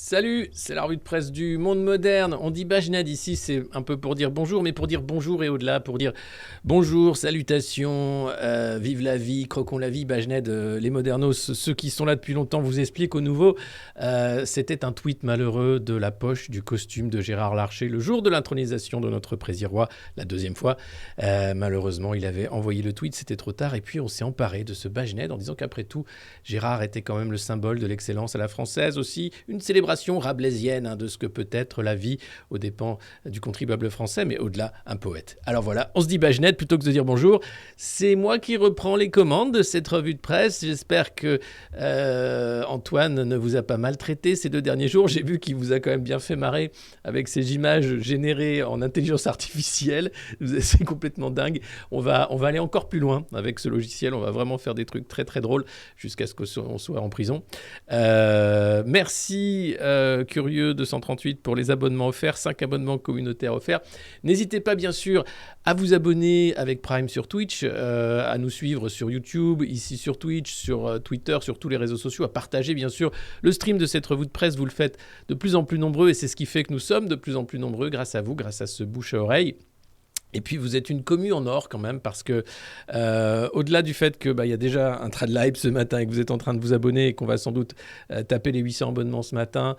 Salut, c'est la revue de presse du monde moderne. On dit Bajnad ici, c'est un peu pour dire bonjour, mais pour dire bonjour et au-delà, pour dire bonjour, salutations, vive la vie, croquons la vie, Bajnad, les modernos, ceux qui sont là depuis longtemps vous expliquent au nouveau. C'était un tweet malheureux de la poche du costume de Gérard Larcher le jour de l'intronisation de notre président-roi, la deuxième fois. Malheureusement, il avait envoyé le tweet, c'était trop tard, et puis on s'est emparé de ce Bajnad en disant qu'après tout, Gérard était quand même le symbole de l'excellence à la française aussi, une célébration rabelaisienne de ce que peut être la vie aux dépens du contribuable français, mais au-delà, un poète. Alors voilà, on se dit Bajnad plutôt que de dire bonjour. C'est moi qui reprends les commandes de cette revue de presse. J'espère que Antoine ne vous a pas maltraité ces 2 derniers jours. J'ai vu qu'il vous a quand même bien fait marrer avec ces images générées en intelligence artificielle. C'est complètement dingue. On va aller encore plus loin avec ce logiciel. On va vraiment faire des trucs très très drôles jusqu'à ce qu'on soit en prison. Merci Curieux 238 pour les abonnements offerts, 5 abonnements communautaires offerts. N'hésitez pas bien sûr à vous abonner avec Prime sur Twitch, à nous suivre sur YouTube, ici sur Twitch, sur Twitter, sur tous les réseaux sociaux, à partager bien sûr le stream de cette revue de presse. Vous le faites de plus en plus nombreux et c'est ce qui fait que nous sommes de plus en plus nombreux grâce à vous, grâce à ce bouche à oreille. Et puis vous êtes une commu en or quand même parce que au-delà du fait que y a déjà un trad live ce matin et que vous êtes en train de vous abonner et qu'on va sans doute taper les 800 abonnements ce matin,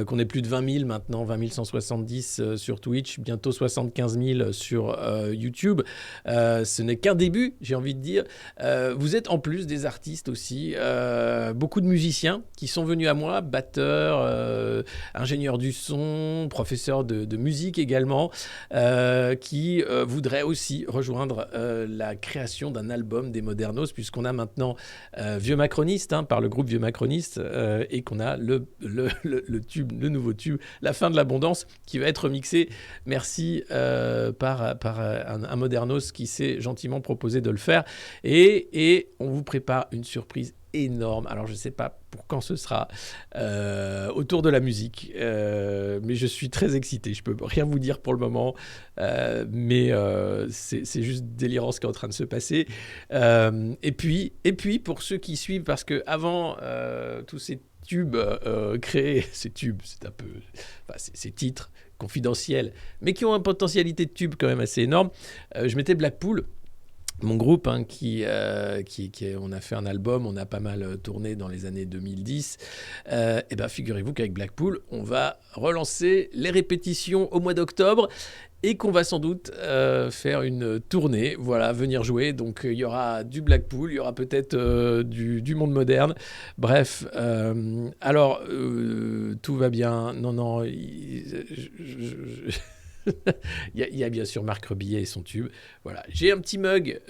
qu'on est plus de 20 000 maintenant, 20 170 sur Twitch, bientôt 75 000 sur YouTube. Ce n'est qu'un début, j'ai envie de dire. Vous êtes en plus des artistes aussi, beaucoup de musiciens qui sont venus à moi, batteurs, ingénieurs du son, professeurs de musique également, qui voudrait aussi rejoindre la création d'un album des Modernos, puisqu'on a maintenant Vieux Macroniste, par le groupe Vieux Macroniste, et qu'on a le tube, le nouveau tube, La fin de l'abondance, qui va être mixé, merci, par un Modernos qui s'est gentiment proposé de le faire. Et on vous prépare une surprise énorme. Alors je ne sais pas pour quand ce sera autour de la musique, mais je suis très excité. Je peux rien vous dire pour le moment, mais c'est juste délirant ce qui est en train de se passer. Et puis pour ceux qui suivent, parce que avant tous ces tubes créés, ces tubes, c'est un peu, ces titres confidentiels, mais qui ont une potentialité de tube quand même assez énorme. Je mettais Blackpool. Mon groupe, on a fait un album, on a pas mal tourné dans les années 2010. Et figurez-vous qu'avec Blackpool, on va relancer les répétitions au mois d'octobre et qu'on va sans doute faire une tournée, voilà, venir jouer. Donc il y aura du Blackpool, il y aura peut-être du monde moderne. Bref, alors tout va bien. Non, il y a bien sûr Marc Rebillet et son tube. Voilà. J'ai un petit mug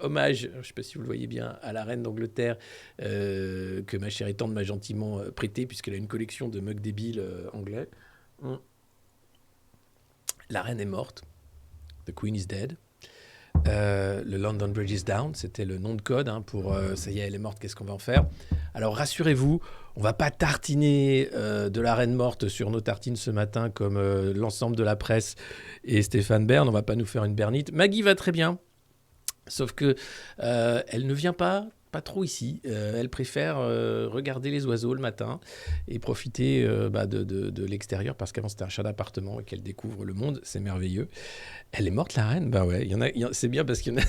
hommage, je ne sais pas si vous le voyez bien, à la reine d'Angleterre que ma chère et tante m'a gentiment prêté puisqu'elle a une collection de mugs débiles anglais. La reine est morte. The Queen is dead. Le London Bridge is down, c'était le nom de code pour ça y est, elle est morte, qu'est-ce qu'on va en faire? Alors rassurez-vous, on va pas tartiner de la reine morte sur nos tartines ce matin comme l'ensemble de la presse et Stéphane Bern, on va pas nous faire une bernite. Maggie va très bien, sauf que elle ne vient pas trop ici. Elle préfère regarder les oiseaux le matin et profiter de l'extérieur parce qu'avant c'était un chat d'appartement et qu'elle découvre le monde, c'est merveilleux. Elle est morte la reine? Bah ouais, c'est bien parce qu'il y en a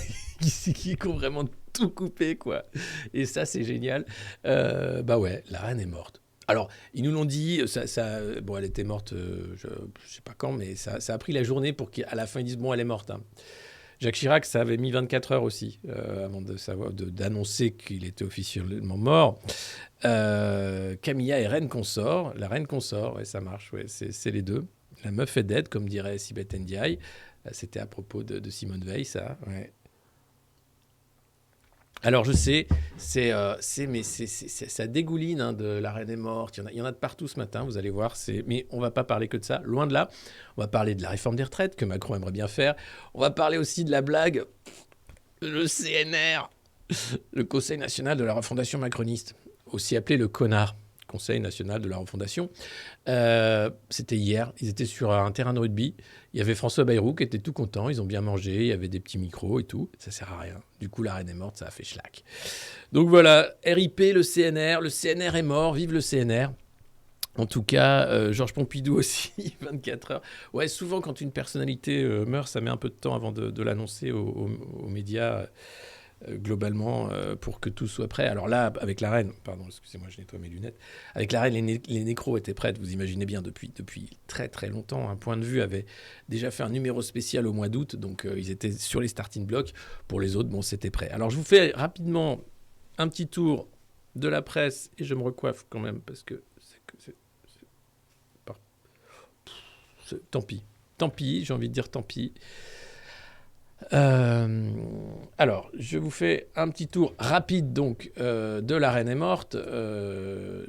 qui ont vraiment tout coupé quoi. Et ça c'est génial. Bah ouais, la reine est morte. Alors, ils nous l'ont dit, elle était morte, je sais pas quand, mais ça a pris la journée pour qu'à la fin ils disent bon, elle est morte. Jacques Chirac, ça avait mis 24 heures aussi avant d'annoncer qu'il était officiellement mort. Camilla est reine consort. La reine consort, ouais, ça marche, ouais, c'est les deux. La meuf est dead, comme dirait Sibeth Ndiaye. C'était à propos de Simone Veil, ça. Ouais. Alors je sais, ça dégouline de la reine est morte. Il y en a de partout ce matin, vous allez voir. Mais on va pas parler que de ça, loin de là. On va parler de la réforme des retraites que Macron aimerait bien faire. On va parler aussi de la blague, le CNR, le Conseil national de la refondation macroniste, aussi appelé le connard. Conseil national de la refondation. C'était hier, ils étaient sur un terrain de rugby. Il y avait François Bayrou qui était tout content, ils ont bien mangé, il y avait des petits micros et tout. Ça sert à rien. Du coup, la reine est morte, ça a fait schlack. Donc voilà, RIP, le CNR est mort, vive le CNR. En tout cas, Georges Pompidou aussi, 24 heures. Ouais, souvent quand une personnalité meurt, ça met un peu de temps avant de l'annoncer aux médias, globalement, pour que tout soit prêt. Alors là, avec la reine, pardon, excusez-moi, je nettoie mes lunettes. Avec la reine, les nécros étaient prêtes, vous imaginez bien, depuis très très longtemps. Un point de vue avait déjà fait un numéro spécial au mois d'août, donc ils étaient sur les starting blocks. Pour les autres, bon, c'était prêt. Alors je vous fais rapidement un petit tour de la presse, et je me recoiffe quand même, parce que par- tant pis. Tant pis, j'ai envie de dire tant pis. Euh, alors, je vous fais un petit tour rapide donc de La Reine est morte.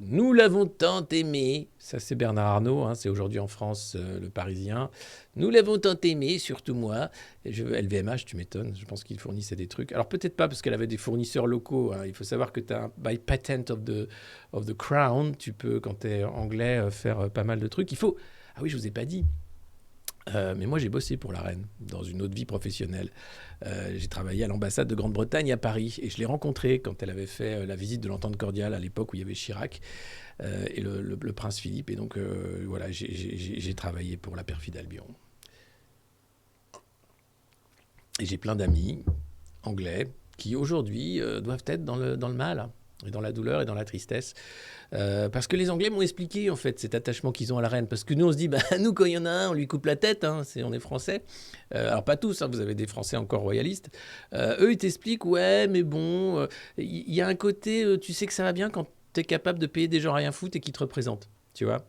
Nous l'avons tant aimé. Ça, c'est Bernard Arnault. Hein, c'est aujourd'hui en France, le Parisien. Nous l'avons tant aimé, surtout moi. LVMH, tu m'étonnes. Je pense qu'il fournissait des trucs. Alors, peut-être pas parce qu'elle avait des fournisseurs locaux. Hein. Il faut savoir que tu as un by patent of the Crown. Tu peux, quand tu es anglais, faire pas mal de trucs. Il faut. Ah oui, je vous ai pas dit. Mais moi, j'ai bossé pour la reine dans une autre vie professionnelle. J'ai travaillé à l'ambassade de Grande-Bretagne à Paris et je l'ai rencontrée quand elle avait fait la visite de l'entente cordiale à l'époque où il y avait Chirac et le prince Philippe. Et donc, voilà, j'ai travaillé pour la perfide Albion. Et j'ai plein d'amis anglais qui aujourd'hui doivent être dans le mal, hein, et dans la douleur et dans la tristesse. Parce que les Anglais m'ont expliqué en fait cet attachement qu'ils ont à la reine. Parce que nous on se dit, bah nous quand il y en a un, on lui coupe la tête, hein, on est français. Alors pas tous, hein, vous avez des Français encore royalistes. Eux ils t'expliquent, ouais mais bon, y a un côté, tu sais que ça va bien quand tu es capable de payer des gens à rien foutre et qui te représentent, tu vois.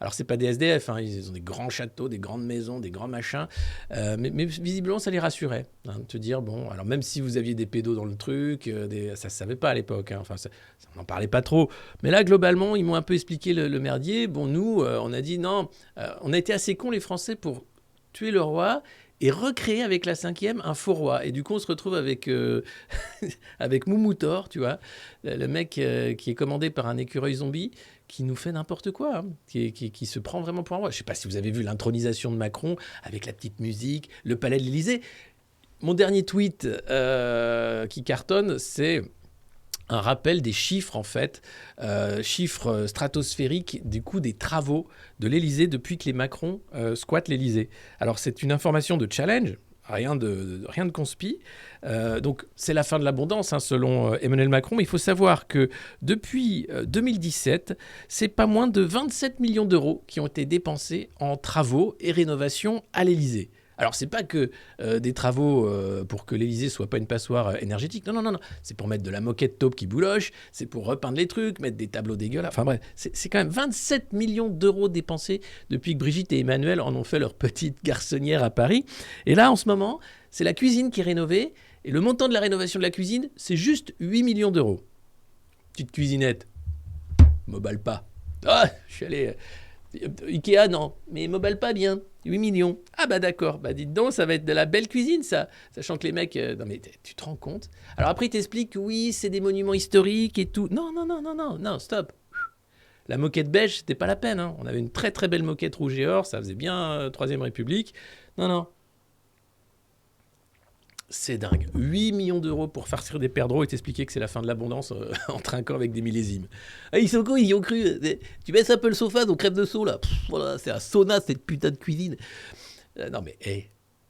Alors, c'est pas des SDF, hein, ils ont des grands châteaux, des grandes maisons, des grands machins. Mais visiblement, ça les rassurait. Hein, de te dire, bon, alors même si vous aviez des pédos dans le truc, ça se savait pas à l'époque. Hein, enfin, ça n'en parlait pas trop. Mais là, globalement, ils m'ont un peu expliqué le merdier. Bon, nous, on a dit non. On a été assez cons, les Français, pour tuer le roi et recréer avec la cinquième un faux roi. Et du coup, on se retrouve avec, avec Moumoutor, tu vois, le mec qui est commandé par un écureuil zombie qui nous fait n'importe quoi, hein, qui se prend vraiment pour un roi. Je ne sais pas si vous avez vu l'intronisation de Macron avec la petite musique, le palais de l'Élysée. Mon dernier tweet qui cartonne, c'est un rappel des chiffres, en fait, chiffres stratosphériques, du coup, des travaux de l'Élysée depuis que les Macron squattent l'Élysée. Alors, c'est une information de challenge, rien de conspi. Donc, c'est la fin de l'abondance, hein, selon Emmanuel Macron. Mais il faut savoir que depuis 2017, c'est pas moins de 27 millions d'euros qui ont été dépensés en travaux et rénovations à l'Élysée. Alors, c'est pas que des travaux pour que l'Élysée soit pas une passoire énergétique. Non, non, non, non. C'est pour mettre de la moquette taupe qui bouloche, c'est pour repeindre les trucs, mettre des tableaux dégueulasses. Enfin bref, c'est quand même 27 millions d'euros dépensés depuis que Brigitte et Emmanuel en ont fait leur petite garçonnière à Paris. Et là, en ce moment, c'est la cuisine qui est rénovée. Et le montant de la rénovation de la cuisine, c'est juste 8 millions d'euros. Petite cuisinette. M'emballe pas. Ah, je suis allé. Ikea, non. Mais m'emballe pas bien. 8 millions. Ah bah d'accord. Bah dites donc, ça va être de la belle cuisine, ça. Sachant que les mecs... non mais tu te rends compte? Alors après, ils t'expliquent que oui, c'est des monuments historiques et tout. Non, non, non, non, non, non, stop. La moquette beige, c'était pas la peine. Hein. On avait une très très belle moquette rouge et or. Ça faisait bien Troisième République. Non, non. C'est dingue. 8 millions d'euros pour farcir des perdreaux et t'expliquer que c'est la fin de l'abondance en trinquant avec des millésimes. Ah, ils sont cons, ils y ont cru. Tu baisses un peu le sofa, donc crève de saut là. Pff, voilà, c'est un sauna cette putain de cuisine. Non mais,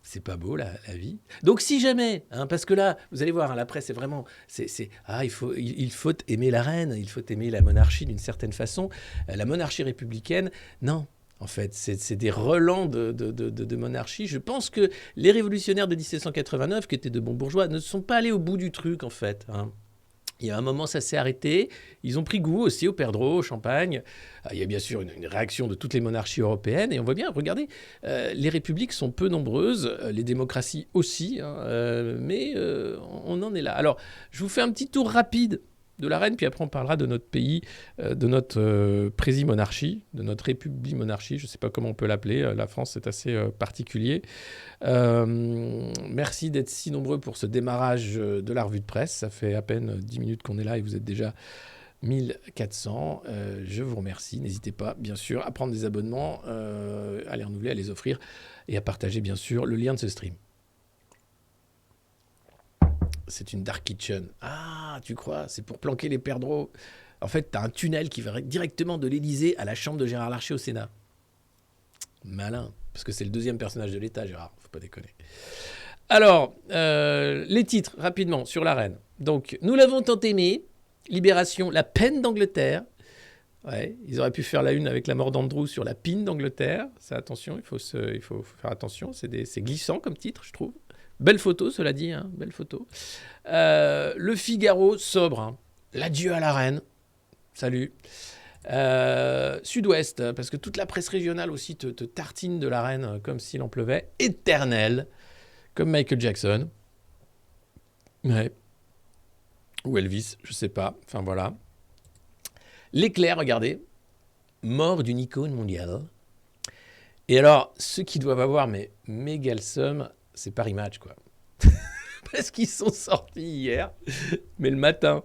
c'est pas beau la vie. Donc si jamais, hein, parce que là, vous allez voir, hein, la presse c'est vraiment, il faut aimer la reine, il faut aimer la monarchie d'une certaine façon. La monarchie républicaine, non. En fait, c'est des relents de monarchie. Je pense que les révolutionnaires de 1789, qui étaient de bons bourgeois, ne sont pas allés au bout du truc, en fait. Hein. Il y a un moment, ça s'est arrêté. Ils ont pris goût aussi au perdreau, au champagne. Il y a bien sûr une réaction de toutes les monarchies européennes. Et on voit bien, regardez, les républiques sont peu nombreuses, les démocraties aussi, hein, mais on en est là. Alors, je vous fais un petit tour rapide de la reine, puis après on parlera de notre pays, de notre prési-monarchie, de notre république-monarchie, je ne sais pas comment on peut l'appeler, la France c'est assez particulier. Merci d'être si nombreux pour ce démarrage de la revue de presse, ça fait à peine 10 minutes qu'on est là et vous êtes déjà 1400, je vous remercie, n'hésitez pas bien sûr à prendre des abonnements, à les renouveler, à les offrir et à partager bien sûr le lien de ce stream. C'est une dark kitchen. Ah, tu crois? C'est pour planquer les perdreaux. En fait, tu as un tunnel qui va directement de l'Élysée à la chambre de Gérard Larcher au Sénat. Malin, parce que c'est le deuxième personnage de l'État, Gérard, faut pas déconner. Alors, les titres, rapidement, sur la reine. Donc, nous l'avons tant aimé, Libération, la peine d'Angleterre. Ouais, ils auraient pu faire la une avec la mort d'Andrew sur la pine d'Angleterre. Ça, attention, il faut faire attention, c'est glissant comme titre, je trouve. Belle photo, cela dit, hein, belle photo. Le Figaro, sobre, hein. L'adieu à la reine. Salut. Sud-Ouest, parce que toute la presse régionale aussi te tartine de la reine comme s'il en pleuvait. Éternel, comme Michael Jackson. Ouais. Ou Elvis, je sais pas. Enfin voilà. L'éclair, regardez. Mort d'une icône mondiale. Et alors, ceux qui doivent avoir mais méga le seum, c'est Paris Match, quoi. Parce qu'ils sont sortis hier, mais le matin.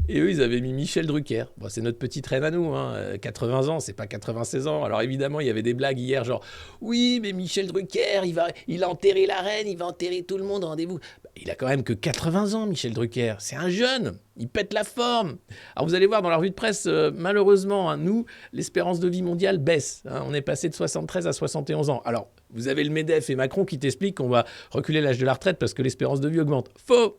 Et eux, ils avaient mis Michel Drucker. Bon, c'est notre petite reine à nous, hein. 80 ans, c'est pas 96 ans. Alors évidemment, il y avait des blagues hier, genre « Oui, mais Michel Drucker, il a enterré la reine, il va enterrer tout le monde, rendez-vous. » Il a quand même que 80 ans, Michel Drucker. C'est un jeune, il pète la forme. Alors vous allez voir dans la revue de presse, malheureusement, hein, nous, l'espérance de vie mondiale baisse. Hein. On est passé de 73 à 71 ans. Alors, vous avez le MEDEF et Macron qui t'expliquent qu'on va reculer l'âge de la retraite parce que l'espérance de vie augmente. Faux.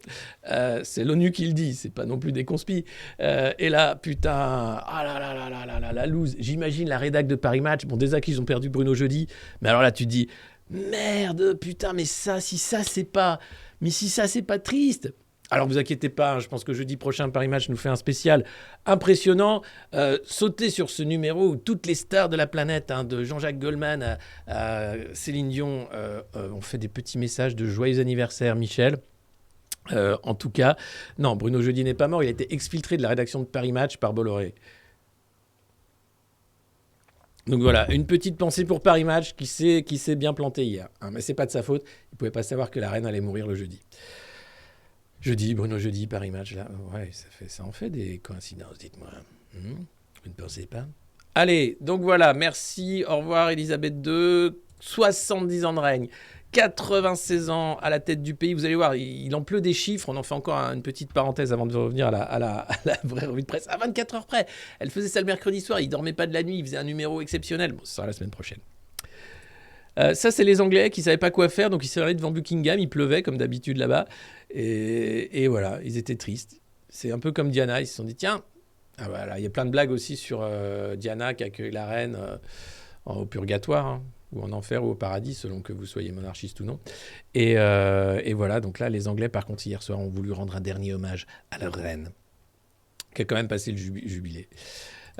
C'est l'ONU qui le dit, c'est pas non plus des conspis. Et là, putain, ah là là là là là là, la loose. J'imagine la rédac de Paris Match. Bon, déjà qu'ils ont perdu Bruno Jeudi, mais alors là, tu te dis, merde, putain, mais ça, si ça, c'est pas triste. Alors, vous inquiétez pas, hein, je pense que jeudi prochain, Paris Match nous fait un spécial impressionnant. Sautez sur ce numéro où toutes les stars de la planète, hein, de Jean-Jacques Goldman à Céline Dion, ont fait des petits messages de joyeux anniversaire, Michel. En tout cas, non, Bruno Jeudi n'est pas mort, il a été exfiltré de la rédaction de Paris Match par Bolloré. Donc voilà, une petite pensée pour Paris Match qui s'est bien planté hier. Hein, mais c'est pas de sa faute, il pouvait pas savoir que la reine allait mourir le jeudi. Jeudi, Bruno Jeudi, Paris Match, là, ouais, ça en fait des coïncidences, dites-moi. Vous ne pensez pas? Allez, donc voilà, merci, au revoir Elisabeth II, 70 ans de règne, 96 ans à la tête du pays. Vous allez voir, il en pleut des chiffres, on en fait encore une petite parenthèse avant de revenir à la vraie revue de presse. À 24 heures près, elle faisait ça le mercredi soir, il dormait pas de la nuit, il faisait un numéro exceptionnel. Bon, ce sera la semaine prochaine. Ça, c'est les Anglais qui ne savaient pas quoi faire, donc ils sont allés devant Buckingham, il pleuvait comme d'habitude là-bas, et voilà, ils étaient tristes. C'est un peu comme Diana, ils se sont dit, tiens, ah voilà, il y a plein de blagues aussi sur Diana qui accueille la reine au purgatoire, hein, ou en enfer ou au paradis, selon que vous soyez monarchiste ou non. Et voilà, donc là, les Anglais, par contre, hier soir, ont voulu rendre un dernier hommage à leur reine, qui a quand même passé le jubilé.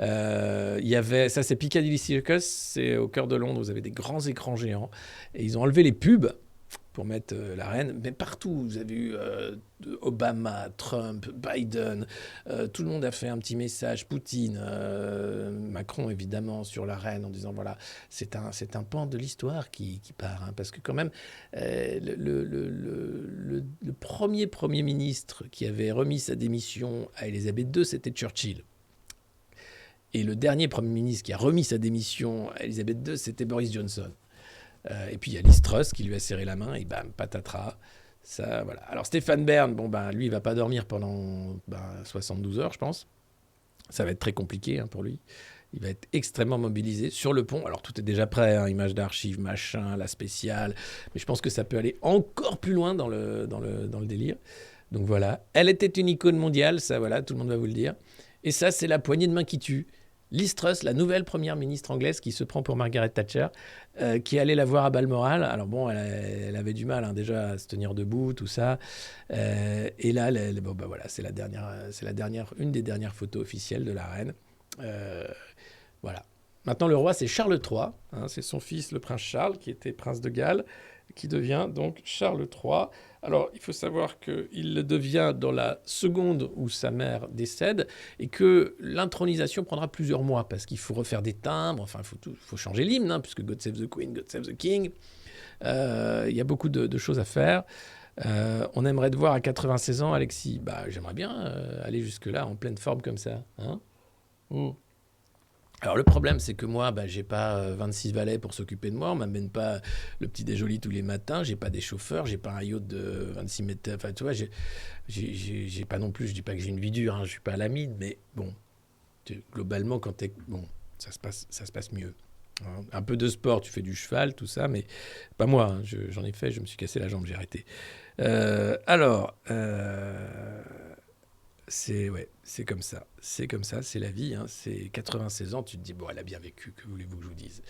Il y avait, ça c'est Piccadilly Circus, c'est au cœur de Londres, vous avez des grands écrans géants, et ils ont enlevé les pubs pour mettre la reine, mais partout, vous avez eu Obama, Trump, Biden, tout le monde a fait un petit message, Poutine, Macron évidemment sur la reine en disant voilà, c'est un pan de l'histoire qui part, hein, parce que quand même, le premier ministre qui avait remis sa démission à Elisabeth II, c'était Churchill. Et le dernier Premier ministre qui a remis sa démission à Elisabeth II, c'était Boris Johnson. Et puis il y a Liz Truss qui lui a serré la main et bam, patatras. Ça, voilà. Alors Stéphane Bern, bon, ben, lui, il ne va pas dormir pendant 72 heures, je pense. Ça va être très compliqué, hein, pour lui. Il va être extrêmement mobilisé sur le pont. Alors tout est déjà prêt, hein, images d'archives, machin, la spéciale. Mais je pense que ça peut aller encore plus loin dans le délire. Donc voilà. Elle était une icône mondiale, ça, voilà, tout le monde va vous le dire. Et ça, c'est la poignée de main qui tue. Liz Truss, la nouvelle première ministre anglaise qui se prend pour Margaret Thatcher, qui est allée la voir à Balmoral. Alors bon, elle avait du mal, hein, déjà à se tenir debout, tout ça. Et là, bon, bah voilà, c'est une des dernières photos officielles de la reine. Voilà. Maintenant, le roi, c'est Charles III. Hein, c'est son fils, le prince Charles, qui était prince de Galles, qui devient donc Charles III. Alors, il faut savoir qu'il le devient dans la seconde où sa mère décède et que l'intronisation prendra plusieurs mois parce qu'il faut refaire des timbres, enfin, il faut changer l'hymne, hein, puisque God Save the Queen, God Save the King. Il y a beaucoup de choses à faire. On aimerait te voir à 96 ans, Alexis. Bah, j'aimerais bien aller jusque-là en pleine forme comme ça. Hein. Alors le problème, c'est que moi, j'ai pas 26 valets pour s'occuper de moi, on m'amène pas le petit déjoli tous les matins, j'ai pas des chauffeurs, j'ai pas un yacht de 26 mètres, enfin tu vois, j'ai pas non plus, je dis pas que j'ai une vie dure, hein, je suis pas à la mine, mais bon, Globalement, quand t'es... Bon, ça se passe mieux. Hein. Un peu de sport, tu fais du cheval, tout ça, mais pas moi. Hein. J'en ai fait, je me suis cassé la jambe, j'ai arrêté. C'est comme ça. C'est comme ça, c'est la vie. Hein. C'est 96 ans, tu te dis, bon, elle a bien vécu, que voulez-vous que je vous dise?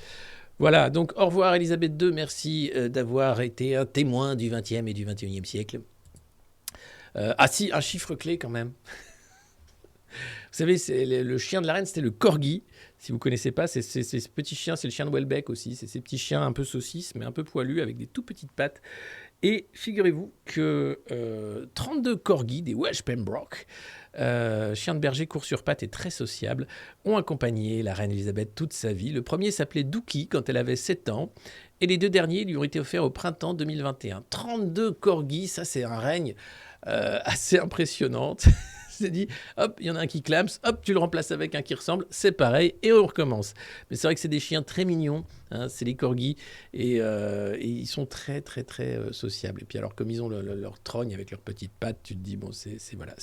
Voilà, donc au revoir Elisabeth II, merci d'avoir été un témoin du XXe et du XXIe siècle. Si, un chiffre clé quand même. Vous savez, le chien de la reine, c'était le corgi. Si vous ne connaissez pas, c'est ce petit chien, c'est le chien de Welbeck aussi. C'est ces petits chiens un peu saucisses, mais un peu poilus, avec des tout petites pattes. Et figurez-vous que 32 corgis, des Welsh Pembroke, chiens de berger court sur pattes et très sociables, ont accompagné la reine Elisabeth toute sa vie. Le premier s'appelait Dookie quand elle avait 7 ans. Et les 2 derniers lui ont été offerts au printemps 2021. 32 corgis, ça c'est un règne assez impressionnant. C'est dit, hop, il y en a un qui clame, hop, tu le remplaces avec un qui ressemble, c'est pareil, et on recommence. Mais c'est vrai que c'est des chiens très mignons, hein, c'est les corgis, et ils sont très, très, très sociables. Et puis alors, comme ils ont leur trogne avec leurs petites pattes, tu te dis, bon, voilà.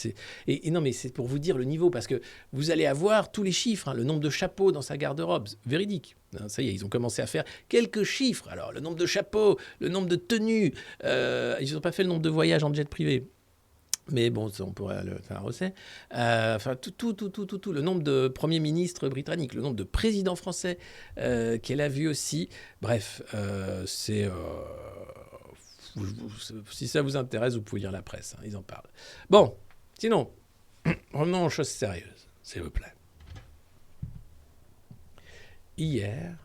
Et non, mais c'est pour vous dire le niveau, parce que vous allez avoir tous les chiffres, hein, le nombre de chapeaux dans sa garde-robe, véridique. Hein, ça y est, ils ont commencé à faire quelques chiffres. Alors, le nombre de chapeaux, le nombre de tenues, ils n'ont pas fait le nombre de voyages en jet privé. Mais bon, ça, on pourrait le faire aussi. Enfin, tout. Le nombre de premiers ministres britanniques, le nombre de présidents français qu'elle a vu aussi. Bref, si ça vous intéresse, vous pouvez lire la presse. Hein, ils en parlent. Bon, sinon, revenons aux choses sérieuses, s'il vous plaît. Hier,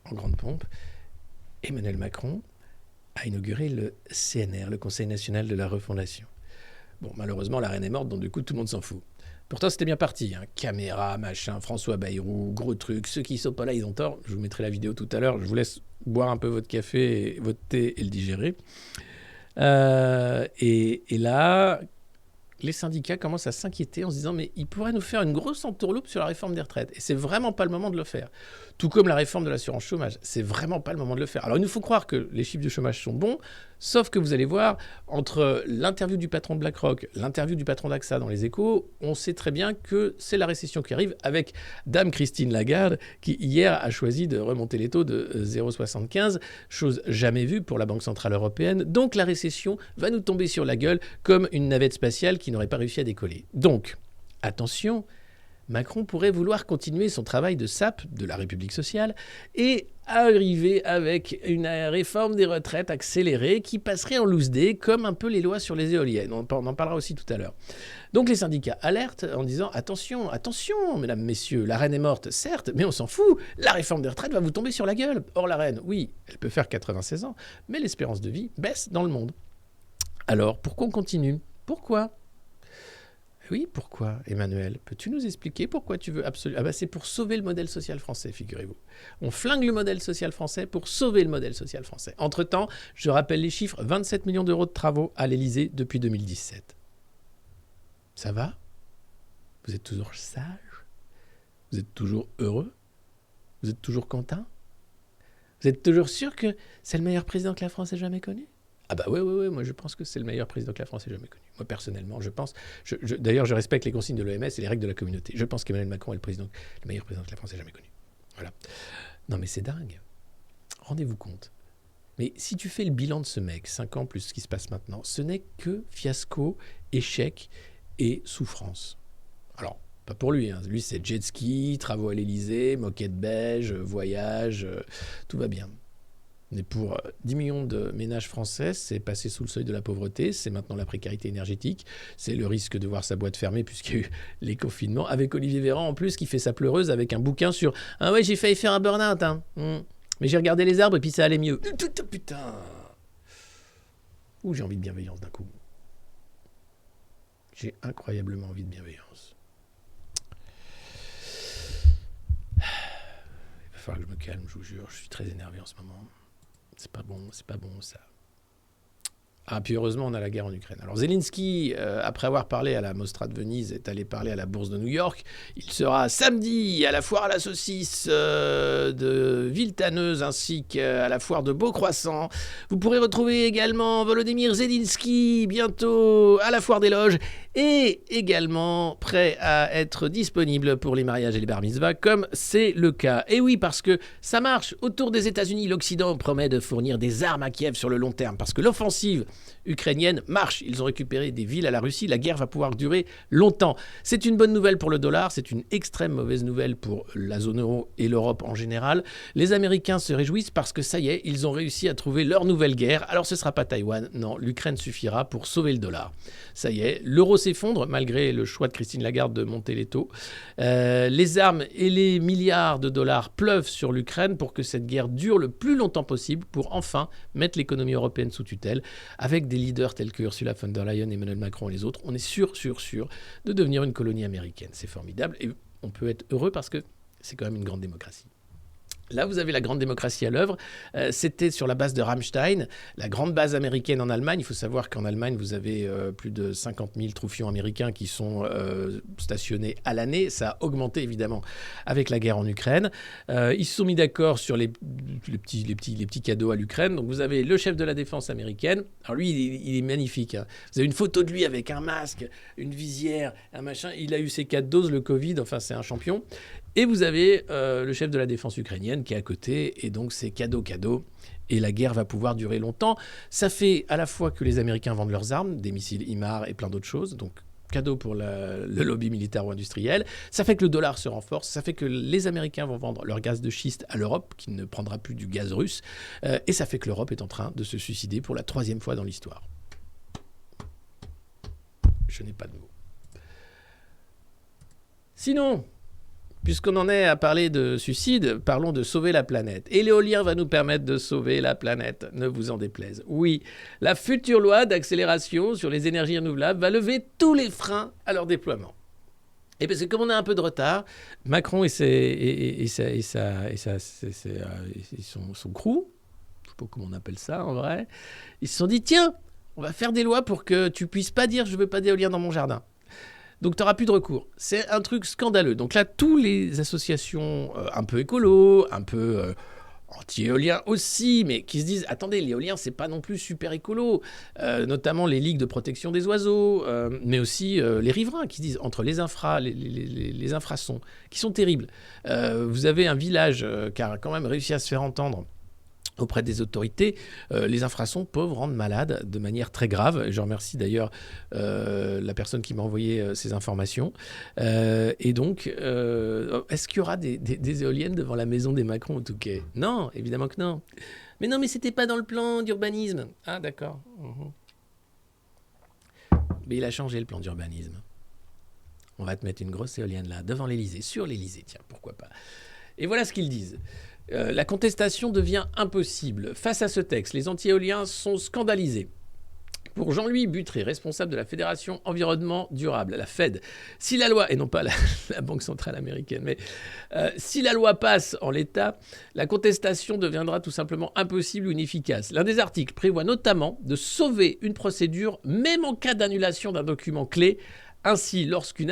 en grande pompe, Emmanuel Macron a inauguré le CNR, le Conseil national de la refondation. Bon, malheureusement, la reine est morte, donc du coup, tout le monde s'en fout. Pourtant, c'était bien parti. Hein. Caméra, machin, François Bayrou, gros truc. Ceux qui ne sont pas là, ils ont tort. Je vous mettrai la vidéo tout à l'heure. Je vous laisse boire un peu votre café, votre thé et le digérer. Et là, les syndicats commencent à s'inquiéter en se disant « mais ils pourraient nous faire une grosse entourloupe sur la réforme des retraites. » Et c'est vraiment pas le moment de le faire. Tout comme la réforme de l'assurance chômage. C'est vraiment pas le moment de le faire. Alors, il nous faut croire que les chiffres du chômage sont bons, sauf que vous allez voir, entre l'interview du patron de BlackRock, l'interview du patron d'AXA dans les Échos, on sait très bien que c'est la récession qui arrive avec Dame Christine Lagarde, qui hier a choisi de remonter les taux de 0,75, chose jamais vue pour la Banque Centrale Européenne. Donc, la récession va nous tomber sur la gueule comme une navette spatiale qui n'aurait pas réussi à décoller. Donc, attention, Macron pourrait vouloir continuer son travail de sape de la République sociale et arriver avec une réforme des retraites accélérée qui passerait en loose day, comme un peu les lois sur les éoliennes. On en parlera aussi tout à l'heure. Donc les syndicats alertent en disant « Attention, attention, mesdames, messieurs, la reine est morte, certes, mais on s'en fout, la réforme des retraites va vous tomber sur la gueule. Or la reine, oui, elle peut faire 96 ans, mais l'espérance de vie baisse dans le monde. Alors, pourquoi on continue? Pourquoi ? Oui, pourquoi, Emmanuel? Peux-tu nous expliquer pourquoi tu veux absolument... Ah bah c'est pour sauver le modèle social français, figurez-vous. On flingue le modèle social français pour sauver le modèle social français. Entre-temps, je rappelle les chiffres, 27 millions d'euros de travaux à l'Élysée depuis 2017. Ça va? Vous êtes toujours sage? Vous êtes toujours heureux? Vous êtes toujours content? Vous êtes toujours sûr que c'est le meilleur président que la France ait jamais connu? Ah bah ouais, moi je pense que c'est le meilleur président que la France ait jamais connu. Moi personnellement, je pense... D'ailleurs, je respecte les consignes de l'OMS et les règles de la communauté. Je pense qu'Emmanuel Macron est le meilleur président que la France ait jamais connu. Voilà. Non mais c'est dingue. Rendez-vous compte. Mais si tu fais le bilan de ce mec, 5 ans plus ce qui se passe maintenant, ce n'est que fiasco, échec et souffrance. Alors, pas pour lui. Hein. Lui, c'est jet ski, travaux à l'Élysée, moquette beige, voyage, tout va bien. Mais pour 10 millions de ménages français, c'est passé sous le seuil de la pauvreté, c'est maintenant la précarité énergétique, c'est le risque de voir sa boîte fermée puisqu'il y a eu les confinements, avec Olivier Véran en plus qui fait sa pleureuse avec un bouquin sur « Ah ouais, j'ai failli faire un burn-out, hein. Mais j'ai regardé les arbres et puis ça allait mieux. » Putain. Ouh, j'ai envie de bienveillance d'un coup. J'ai incroyablement envie de bienveillance. Il va falloir que je me calme, je vous jure, je suis très énervé en ce moment. C'est pas bon ça. Ah, puis heureusement, on a la guerre en Ukraine. Alors Zelensky, après avoir parlé à la Mostra de Venise, est allé parler à la Bourse de New York. Il sera samedi à la foire à la saucisse de Villetaneuse ainsi qu'à la foire de Beaucroissant. Vous pourrez retrouver également Volodymyr Zelensky bientôt à la foire des loges. est également prêt à être disponible pour les mariages et les bar mitzvahs, comme c'est le cas. Et oui, parce que ça marche. Autour des États-Unis, l'Occident promet de fournir des armes à Kiev sur le long terme, parce que l'offensive ukrainienne marche. Ils ont récupéré des villes à la Russie. La guerre va pouvoir durer longtemps. C'est une bonne nouvelle pour le dollar. C'est une extrême mauvaise nouvelle pour la zone euro et l'Europe en général. Les Américains se réjouissent parce que ça y est, ils ont réussi à trouver leur nouvelle guerre. Alors ce ne sera pas Taïwan. Non, l'Ukraine suffira pour sauver le dollar. Ça y est, l'euro s'effondre malgré le choix de Christine Lagarde de monter les taux. Les armes et les milliards de dollars pleuvent sur l'Ukraine pour que cette guerre dure le plus longtemps possible pour enfin mettre l'économie européenne sous tutelle. Avec des leaders tels que Ursula von der Leyen, Emmanuel Macron et les autres, on est sûr de devenir une colonie américaine. C'est formidable et on peut être heureux parce que c'est quand même une grande démocratie. Là, vous avez la grande démocratie à l'œuvre. C'était sur la base de Ramstein, la grande base américaine en Allemagne. Il faut savoir qu'en Allemagne, vous avez plus de 50 000 troufions américains qui sont stationnés à l'année. Ça a augmenté, évidemment, avec la guerre en Ukraine. Ils se sont mis d'accord sur les petits cadeaux à l'Ukraine. Donc, vous avez le chef de la défense américaine. Alors, lui, il est magnifique. Hein. Vous avez une photo de lui avec un masque, une visière, un machin. Il a eu ses 4 doses, le Covid. Enfin, c'est un champion. Et vous avez le chef de la défense ukrainienne qui est à côté, et donc c'est cadeau, et la guerre va pouvoir durer longtemps. Ça fait à la fois que les Américains vendent leurs armes, des missiles HIMARS et plein d'autres choses, donc cadeau pour le lobby militaire ou industriel. Ça fait que le dollar se renforce, ça fait que les Américains vont vendre leur gaz de schiste à l'Europe, qui ne prendra plus du gaz russe, et ça fait que l'Europe est en train de se suicider pour la 3e fois dans l'histoire. Je n'ai pas de mots. Sinon, puisqu'on en est à parler de suicide, parlons de sauver la planète. Et l'éolien va nous permettre de sauver la planète, ne vous en déplaise. Oui, la future loi d'accélération sur les énergies renouvelables va lever tous les freins à leur déploiement. Et parce que comme on a un peu de retard, Macron et son crew, je ne sais pas comment on appelle ça en vrai, ils se sont dit, tiens, on va faire des lois pour que tu puisses pas dire je veux pas d'éolien dans mon jardin. Donc, tu n'auras plus de recours. C'est un truc scandaleux. Donc là, toutes les associations un peu écolo, un peu anti-éolien aussi, mais qui se disent, attendez, l'éolien, c'est pas non plus super écolo. Notamment les ligues de protection des oiseaux, mais aussi les riverains qui se disent, entre les infrasons, qui sont terribles. Vous avez un village qui a quand même réussi à se faire entendre auprès des autorités, les infrasons peuvent rendre malades de manière très grave. Je remercie d'ailleurs la personne qui m'a envoyé ces informations. Et donc, est-ce qu'il y aura des éoliennes devant la maison des Macron au Touquet ? Non, évidemment que non. Mais non, mais c'était pas dans le plan d'urbanisme. Ah, d'accord. Mais il a changé le plan d'urbanisme. On va te mettre une grosse éolienne là, devant l'Élysée, sur l'Élysée, tiens, pourquoi pas. Et voilà ce qu'ils disent. La contestation devient impossible. Face à ce texte, les anti-éoliens sont scandalisés. Pour Jean-Louis Butré, responsable de la Fédération Environnement Durable, la FED, si la loi, et non pas la Banque Centrale Américaine, mais si la loi passe en l'état, la contestation deviendra tout simplement impossible ou inefficace. L'un des articles prévoit notamment de sauver une procédure, même en cas d'annulation d'un document clé. Ainsi, lorsqu'une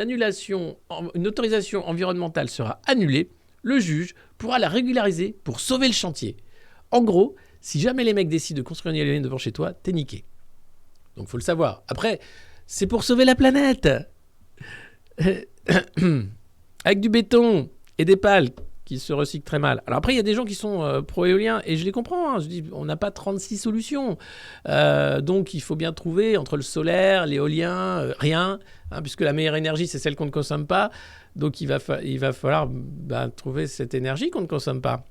autorisation environnementale sera annulée, le juge pourra la régulariser pour sauver le chantier. En gros, si jamais les mecs décident de construire une éolienne devant chez toi, t'es niqué. Donc il faut le savoir. Après, c'est pour sauver la planète. Avec du béton et des pales qui se recyclent très mal. Alors après, il y a des gens qui sont pro-éolien et je les comprends. Hein. Je dis, on n'a pas 36 solutions. Donc il faut bien trouver entre le solaire, l'éolien, rien. Hein, puisque la meilleure énergie, c'est celle qu'on ne consomme pas. Donc il va falloir trouver cette énergie qu'on ne consomme pas.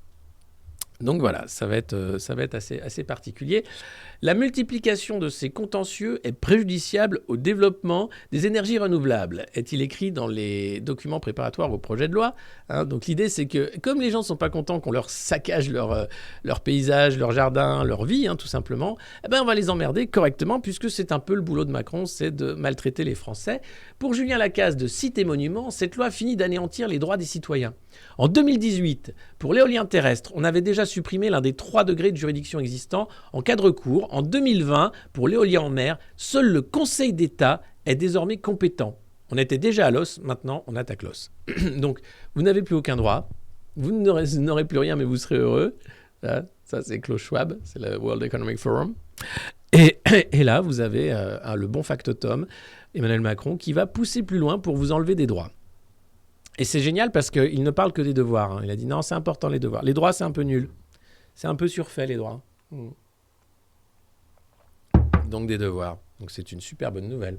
Donc voilà, ça va être assez particulier. La multiplication de ces contentieux est préjudiciable au développement des énergies renouvelables, est-il écrit dans les documents préparatoires au projet de loi. Hein, donc l'idée, c'est que comme les gens ne sont pas contents qu'on leur saccage leur paysage, leur jardin, leur vie, hein, tout simplement, on va les emmerder correctement, puisque c'est un peu le boulot de Macron, c'est de maltraiter les Français. Pour Julien Lacaze de Cité Monument, cette loi finit d'anéantir les droits des citoyens. En 2018, pour l'éolien terrestre, on avait déjà supprimé l'un des 3 degrés de juridiction existants en cas de recours. En 2020, pour l'éolien en mer, seul le Conseil d'État est désormais compétent. On était déjà à l'os, maintenant on attaque l'os. Donc, vous n'avez plus aucun droit, vous n'aurez plus rien, mais vous serez heureux. Ça c'est Klaus Schwab, c'est le World Economic Forum. Et là, vous avez le bon factotum, Emmanuel Macron, qui va pousser plus loin pour vous enlever des droits. Et c'est génial parce qu'il ne parle que des devoirs. Hein. Il a dit non, c'est important les devoirs. Les droits, c'est un peu nul. C'est un peu surfait, les droits. Donc des devoirs. Donc c'est une super bonne nouvelle.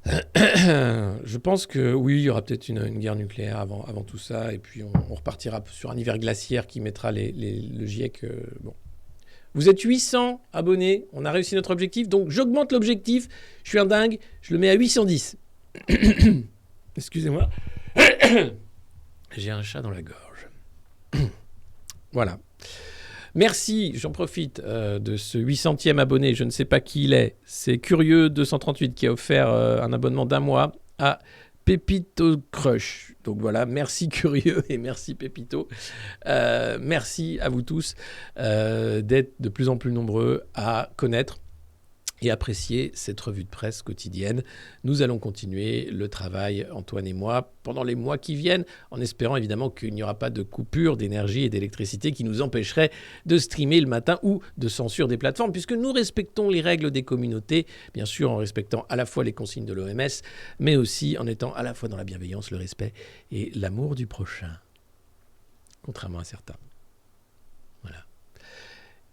Je pense que oui, il y aura peut-être une guerre nucléaire avant tout ça. Et puis on repartira sur un hiver glaciaire qui mettra le GIEC... bon. Vous êtes 800 abonnés. On a réussi notre objectif. Donc j'augmente l'objectif. Je suis un dingue. Je le mets à 810. Excusez-moi. J'ai un chat dans la gorge. Voilà. Merci, j'en profite de ce 800e abonné. Je ne sais pas qui il est. C'est Curieux238 qui a offert un abonnement d'1 mois à Pépito Crush. Donc voilà, merci Curieux et merci Pépito. Merci à vous tous d'être de plus en plus nombreux à connaître et apprécier cette revue de presse quotidienne. Nous allons continuer le travail, Antoine et moi, pendant les mois qui viennent, en espérant évidemment qu'il n'y aura pas de coupure d'énergie et d'électricité qui nous empêcherait de streamer le matin ou de censure des plateformes, puisque nous respectons les règles des communautés, bien sûr en respectant à la fois les consignes de l'OMS, mais aussi en étant à la fois dans la bienveillance, le respect et l'amour du prochain, contrairement à certains. Voilà.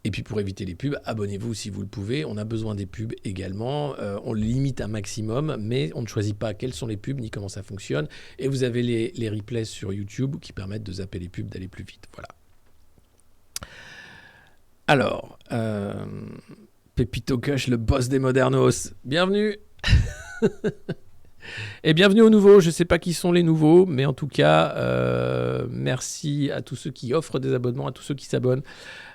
Et puis pour éviter les pubs, abonnez-vous si vous le pouvez. On a besoin des pubs également. On limite un maximum, mais on ne choisit pas quelles sont les pubs ni comment ça fonctionne. Et vous avez les replays sur YouTube qui permettent de zapper les pubs, d'aller plus vite. Voilà. Alors, Pépito Cush, le boss des modernos. Bienvenue. Et bienvenue aux nouveaux. Je ne sais pas qui sont les nouveaux, mais en tout cas, merci à tous ceux qui offrent des abonnements, à tous ceux qui s'abonnent,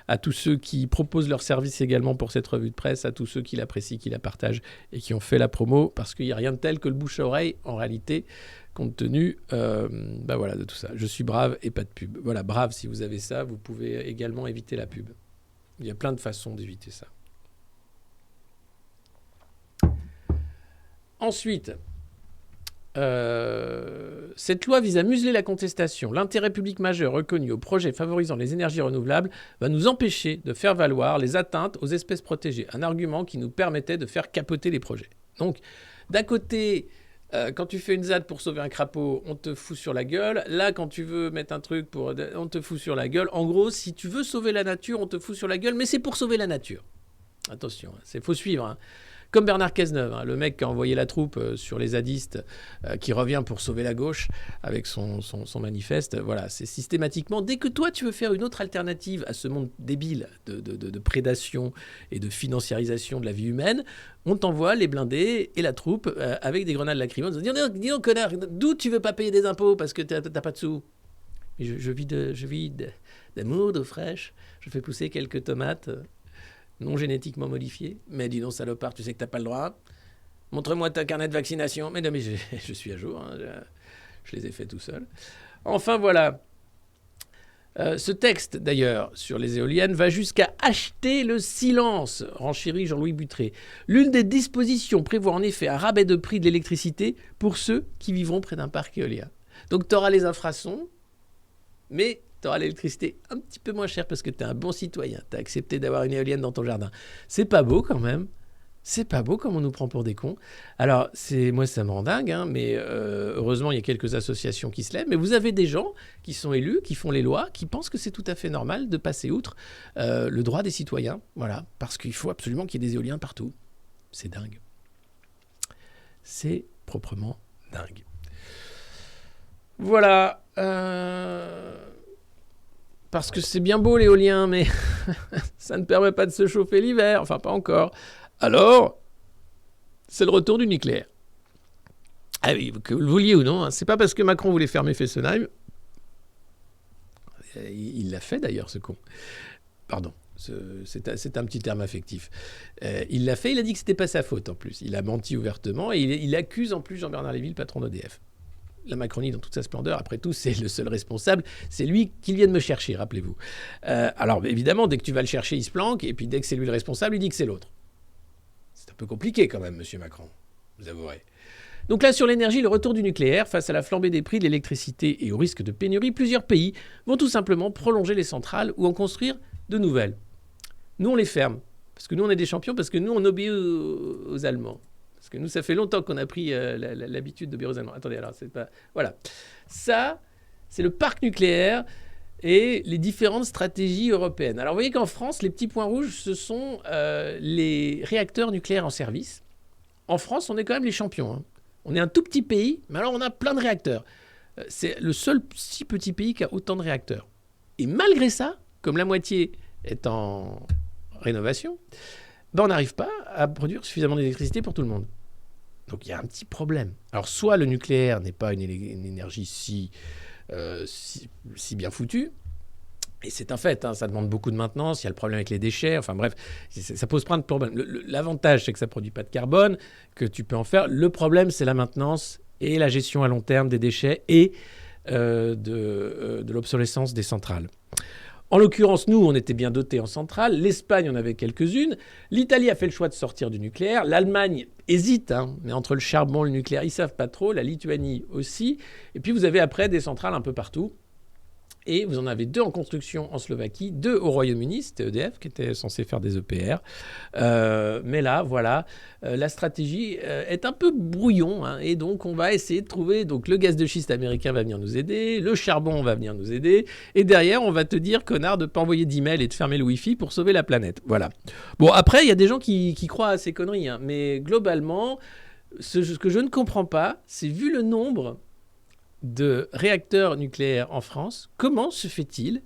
à tous ceux qui proposent leurs services également pour cette revue de presse, à tous ceux qui l'apprécient, qui la partagent et qui ont fait la promo, parce qu'il n'y a rien de tel que le bouche à oreille, en réalité, compte tenu voilà, de tout ça. Je suis brave et pas de pub. Voilà, brave, si vous avez ça, vous pouvez également éviter la pub. Il y a plein de façons d'éviter ça. Ensuite... cette loi vise à museler la contestation. L'intérêt public majeur reconnu aux projets favorisant les énergies renouvelables va nous empêcher de faire valoir les atteintes aux espèces protégées. Un argument qui nous permettait de faire capoter les projets. Donc, d'un côté, quand tu fais une ZAD pour sauver un crapaud, on te fout sur la gueule. Là, quand tu veux mettre un truc, on te fout sur la gueule. En gros, si tu veux sauver la nature, on te fout sur la gueule, mais c'est pour sauver la nature. Attention, il faut suivre, hein. Comme Bernard Cazeneuve, le mec qui a envoyé la troupe sur les zadistes, qui revient pour sauver la gauche avec son manifeste. Voilà, c'est systématiquement, dès que toi tu veux faire une autre alternative à ce monde débile de prédation et de financiarisation de la vie humaine, on t'envoie les blindés et la troupe avec des grenades lacrymogènes. Dis donc connard, d'où tu veux pas payer des impôts parce que t'as pas de sous? Je vis d'amour, d'eau fraîche, je fais pousser quelques tomates... non génétiquement modifié. Mais dis donc, salopard, tu sais que t'as pas le droit. Montre-moi ta carnet de vaccination. Mais non, mais je suis à jour. Hein, je les ai faits tout seul. Enfin, voilà. Ce texte, d'ailleurs, sur les éoliennes, va jusqu'à acheter le silence, renchérit Jean-Louis Buttré. L'une des dispositions prévoit en effet un rabais de prix de l'électricité pour ceux qui vivront près d'un parc éolien. Donc, tu auras les infrasons, mais... tu auras l'électricité un petit peu moins chère parce que tu es un bon citoyen. Tu as accepté d'avoir une éolienne dans ton jardin. C'est pas beau quand même. C'est pas beau comme on nous prend pour des cons. Alors, moi, ça me rend dingue, hein, mais heureusement, il y a quelques associations qui se lèvent. Mais vous avez des gens qui sont élus, qui font les lois, qui pensent que c'est tout à fait normal de passer outre le droit des citoyens. Voilà, parce qu'il faut absolument qu'il y ait des éoliens partout. C'est dingue. C'est proprement dingue. Voilà. Parce que c'est bien beau l'éolien, mais ça ne permet pas de se chauffer l'hiver. Enfin, pas encore. Alors, c'est le retour du nucléaire. Ah oui, que vous le vouliez ou non, hein, c'est pas parce que Macron voulait fermer Fessenheim. Il l'a fait d'ailleurs, ce con. Pardon, c'est un petit terme affectif. Il l'a fait, il a dit que c'était pas sa faute en plus. Il a menti ouvertement et il accuse en plus Jean-Bernard Lévy, le patron d'EDF. La Macronie dans toute sa splendeur, après tout, c'est le seul responsable. C'est lui qui vient de me chercher, rappelez-vous. Alors, évidemment, dès que tu vas le chercher, il se planque. Et puis, dès que c'est lui le responsable, il dit que c'est l'autre. C'est un peu compliqué quand même, monsieur Macron. Vous avouerez. Donc là, sur l'énergie, le retour du nucléaire, face à la flambée des prix de l'électricité et au risque de pénurie, plusieurs pays vont tout simplement prolonger les centrales ou en construire de nouvelles. Nous, on les ferme. Parce que nous, on est des champions, parce que nous, on obéit aux Allemands. Parce que nous, ça fait longtemps qu'on a pris l'habitude d'obéir aux Allemands. Attendez, alors, c'est pas... Voilà. Ça, c'est le parc nucléaire et les différentes stratégies européennes. Alors, vous voyez qu'en France, les petits points rouges, ce sont les réacteurs nucléaires en service. En France, on est quand même les champions. Hein. On est un tout petit pays, mais alors on a plein de réacteurs. C'est le seul si petit pays qui a autant de réacteurs. Et malgré ça, comme la moitié est en rénovation, ben on n'arrive pas à produire suffisamment d'électricité pour tout le monde. Donc il y a un petit problème. Alors soit le nucléaire n'est pas une énergie si bien foutue, et c'est un fait, hein, ça demande beaucoup de maintenance, il y a le problème avec les déchets, enfin bref, ça pose plein de problèmes. L'avantage, c'est que ça ne produit pas de carbone, que tu peux en faire. Le problème, c'est la maintenance et la gestion à long terme des déchets et de l'obsolescence des centrales. En l'occurrence, nous, on était bien dotés en centrales. L'Espagne en avait quelques-unes. L'Italie a fait le choix de sortir du nucléaire. L'Allemagne hésite, hein, mais entre le charbon et le nucléaire, ils ne savent pas trop. La Lituanie aussi. Et puis, vous avez après des centrales un peu partout. Et vous en avez 2 en construction en Slovaquie, 2 au Royaume-Uni, c'était EDF qui était censé faire des EPR. Mais là, voilà, la stratégie est un peu brouillon. Hein, et donc, on va essayer de trouver... Donc, le gaz de schiste américain va venir nous aider, le charbon va venir nous aider. Et derrière, on va te dire, connard, de ne pas envoyer d'email et de fermer le Wi-Fi pour sauver la planète. Voilà. Bon, après, il y a des gens qui croient à ces conneries. Hein, mais globalement, ce que je ne comprends pas, c'est vu le nombre de réacteurs nucléaires en France, comment se fait-il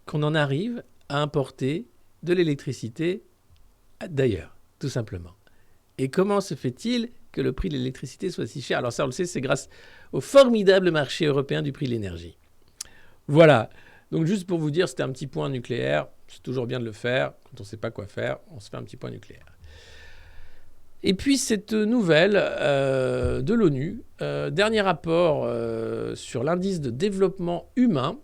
qu'on en arrive à importer de l'électricité d'ailleurs, tout simplement? Et comment se fait-il que le prix de l'électricité soit si cher? Alors ça, on le sait, c'est grâce au formidable marché européen du prix de l'énergie. Voilà. Donc juste pour vous dire, c'était un petit point nucléaire. C'est toujours bien de le faire. Quand on ne sait pas quoi faire, on se fait un petit point nucléaire. Et puis cette nouvelle de l'ONU, dernier rapport sur l'indice de développement humain,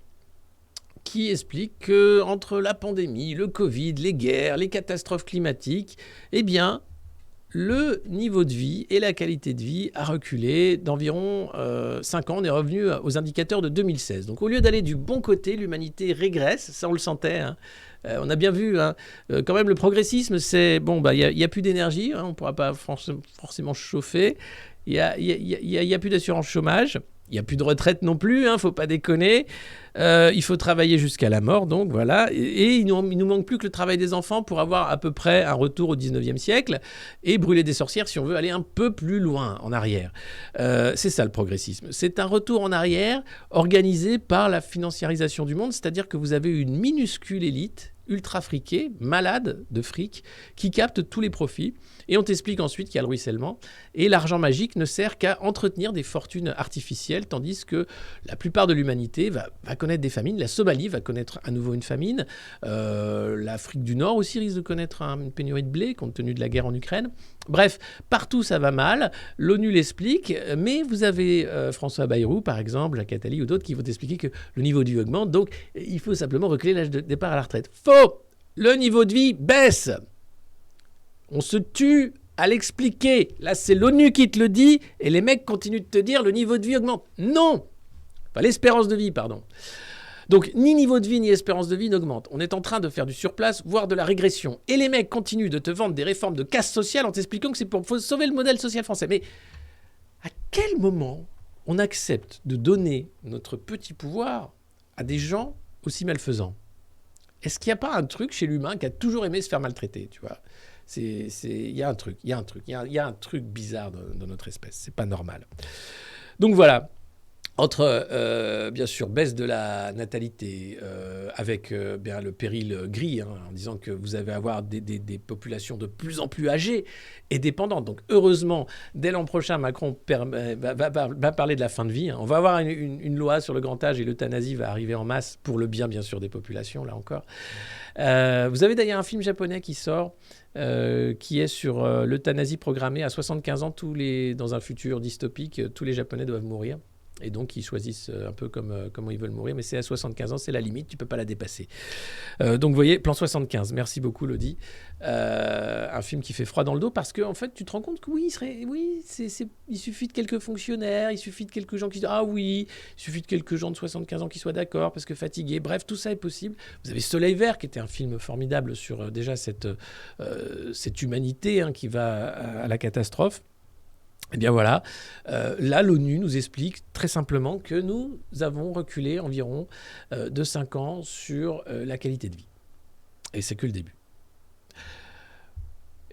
qui explique qu'entre la pandémie, le Covid, les guerres, les catastrophes climatiques, eh bien, le niveau de vie et la qualité de vie a reculé d'environ 5 ans. On est revenu aux indicateurs de 2016. Donc au lieu d'aller du bon côté, l'humanité régresse, ça on le sentait, hein. On a bien vu, hein, quand même le progressisme, c'est bon, bah, y a plus d'énergie, hein, on ne pourra pas forcément chauffer, il y a plus d'assurance chômage, il n'y a plus de retraite non plus, hein, faut pas déconner, il faut travailler jusqu'à la mort, donc voilà, et il nous manque plus que le travail des enfants pour avoir à peu près un retour au 19e siècle et brûler des sorcières si on veut aller un peu plus loin en arrière. C'est ça le progressisme, c'est un retour en arrière organisé par la financiarisation du monde, c'est-à-dire que vous avez une minuscule élite ultra friquée, malade de fric, qui capte tous les profits. Et on t'explique ensuite qu'il y a le ruissellement. Et l'argent magique ne sert qu'à entretenir des fortunes artificielles, tandis que la plupart de l'humanité va connaître des famines. La Somalie va connaître à nouveau une famine. L'Afrique du Nord aussi risque de connaître une pénurie de blé, compte tenu de la guerre en Ukraine. Bref, partout ça va mal. L'ONU l'explique, mais vous avez François Bayrou, par exemple, Jacques Attali ou d'autres qui vont t'expliquer que le niveau de vie augmente, donc il faut simplement reculer l'âge de départ à la retraite. Faux! Le niveau de vie baisse. On se tue à l'expliquer. Là, c'est l'ONU qui te le dit et les mecs continuent de te dire le niveau de vie augmente. Non! Enfin, l'espérance de vie, pardon. Donc, ni niveau de vie, ni espérance de vie n'augmente. On est en train de faire du surplace, voire de la régression. Et les mecs continuent de te vendre des réformes de casse sociale en t'expliquant que c'est pour sauver le modèle social français. Mais à quel moment on accepte de donner notre petit pouvoir à des gens aussi malfaisants? Est-ce qu'il n'y a pas un truc chez l'humain qui a toujours aimé se faire maltraiter, tu vois? Il y a un truc bizarre dans notre espèce. C'est pas normal. Donc voilà. Entre, bien sûr, baisse de la natalité, avec bien le péril gris, hein, en disant que vous allez avoir des populations de plus en plus âgées et dépendantes. Donc, heureusement, dès l'an prochain, Macron va parler de la fin de vie. Hein. On va avoir une loi sur le grand âge et l'euthanasie va arriver en masse pour le bien sûr, des populations, là encore. Vous avez d'ailleurs un film japonais qui sort, qui est sur l'euthanasie programmée à 75 ans. Dans un futur dystopique, tous les Japonais doivent mourir. Et donc, ils choisissent un peu comment ils veulent mourir. Mais c'est à 75 ans, c'est la limite, tu ne peux pas la dépasser. Donc, vous voyez, Plan 75. Merci beaucoup, Lodi. Un film qui fait froid dans le dos parce que, en fait, tu te rends compte que il suffit de quelques fonctionnaires, il suffit de quelques gens qui disent « Ah oui », il suffit de quelques gens de 75 ans qui soient d'accord parce que fatigués. Bref, tout ça est possible. Vous avez Soleil Vert, qui était un film formidable sur déjà cette humanité qui va à la catastrophe. Eh bien voilà, là l'ONU nous explique très simplement que nous avons reculé environ de 5 ans sur la qualité de vie. Et c'est que le début.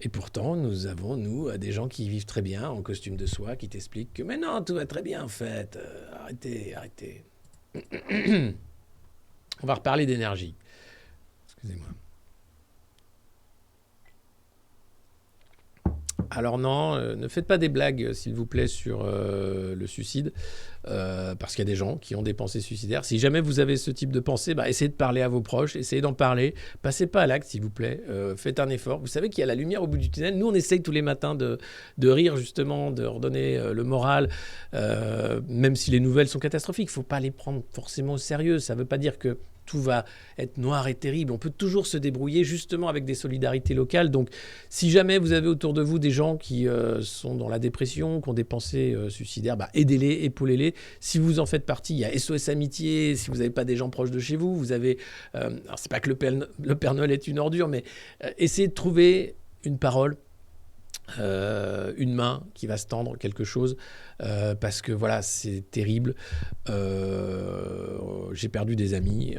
Et pourtant, nous avons, des gens qui vivent très bien en costume de soie, qui t'expliquent que « Mais non, tout va très bien en fait, arrêtez. » On va reparler d'énergie. Excusez-moi. Alors non, ne faites pas des blagues, s'il vous plaît, sur le suicide, parce qu'il y a des gens qui ont des pensées suicidaires. Si jamais vous avez ce type de pensée, essayez de parler à vos proches, essayez d'en parler. Passez pas à l'acte, s'il vous plaît. Faites un effort. Vous savez qu'il y a la lumière au bout du tunnel. Nous, on essaye tous les matins de rire, justement, de redonner le moral, même si les nouvelles sont catastrophiques. Il ne faut pas les prendre forcément au sérieux. Ça ne veut pas dire que tout va être noir et terrible. On peut toujours se débrouiller justement avec des solidarités locales. Donc, si jamais vous avez autour de vous des gens qui sont dans la dépression, qui ont des pensées suicidaires, aidez-les, épaulez-les. Si vous en faites partie, il y a SOS Amitié. Si vous n'avez pas des gens proches de chez vous, vous avez... alors, c'est pas que le Père Noël est une ordure, mais essayez de trouver une parole, une main qui va se tendre, quelque chose, parce que voilà, c'est terrible. J'ai perdu des amis,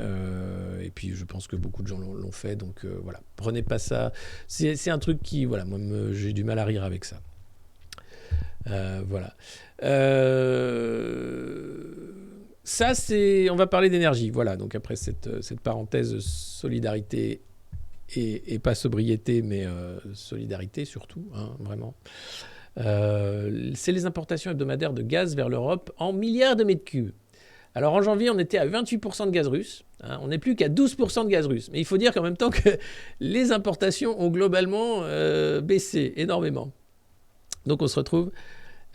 et puis je pense que beaucoup de gens l'ont fait, donc voilà, prenez pas ça. C'est un truc qui, voilà, moi j'ai du mal à rire avec ça. Voilà. Ça, on va parler d'énergie. Voilà, donc après cette parenthèse solidarité et pas sobriété, mais solidarité surtout, vraiment. C'est les importations hebdomadaires de gaz vers l'Europe en milliards de mètres cubes. Alors en janvier, on était à 28% de gaz russe. On n'est plus qu'à 12% de gaz russe. Mais il faut dire qu'en même temps que les importations ont globalement baissé énormément. Donc on se retrouve...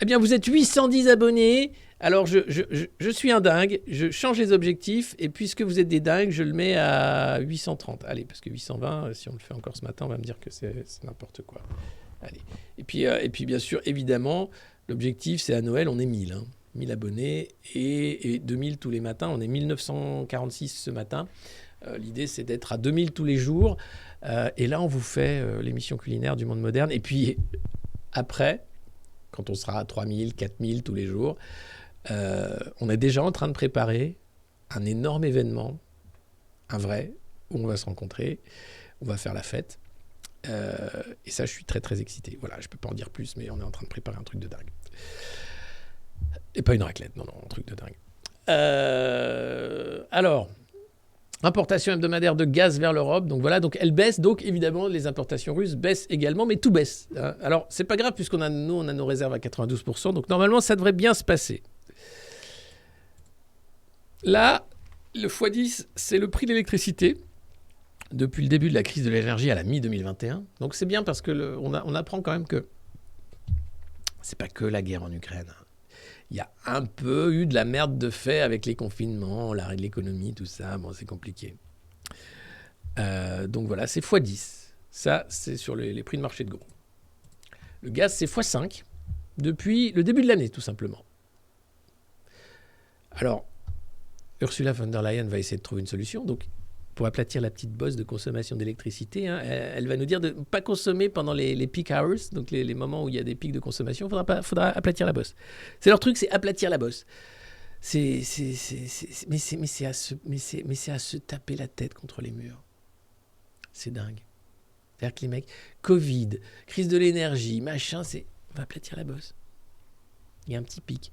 Eh bien, vous êtes 810 abonnés. Alors, je suis un dingue. Je change les objectifs. Et puisque vous êtes des dingues, je le mets à 830. Allez, parce que 820, si on le fait encore ce matin, on va me dire que c'est n'importe quoi. Allez. Et puis, bien sûr, évidemment, l'objectif, c'est à Noël, on est 1000. 1000 abonnés et 2000 tous les matins. On est 1946 ce matin. L'idée, c'est d'être à 2000 tous les jours. Et là, on vous fait l'émission culinaire du monde moderne. Et puis, après... quand on sera à 3000, 4000 tous les jours, on est déjà en train de préparer un énorme événement, un vrai, où on va se rencontrer, on va faire la fête. Et ça, je suis très, très excité. Voilà, je ne peux pas en dire plus, mais on est en train de préparer un truc de dingue. Et pas une raclette, non, un truc de dingue. Alors... importation hebdomadaire de gaz vers l'Europe, donc voilà, donc elle baisse, donc évidemment les importations russes baissent également, mais tout baisse. Alors c'est pas grave puisqu'on a nos réserves à 92%, donc normalement ça devrait bien se passer. Là, le x10, c'est le prix de l'électricité depuis le début de la crise de l'énergie à la mi-2021. Donc c'est bien parce que on apprend quand même que c'est pas que la guerre en Ukraine. Il y a un peu eu de la merde de fait avec les confinements, l'arrêt de l'économie, tout ça. Bon, c'est compliqué. Donc voilà, c'est x10. Ça, c'est sur les prix de marché de gros. Le gaz, c'est x5 depuis le début de l'année, tout simplement. Alors, Ursula von der Leyen va essayer de trouver une solution. Donc, pour aplatir la petite bosse de consommation d'électricité, elle va nous dire de ne pas consommer pendant les peak hours, donc les moments où il y a des pics de consommation. Il faudra aplatir la bosse. C'est leur truc, c'est aplatir la bosse. Mais c'est à se taper la tête contre les murs. C'est dingue. C'est-à-dire que les mecs, Covid, crise de l'énergie, machin, on va aplatir la bosse. Il y a un petit pic.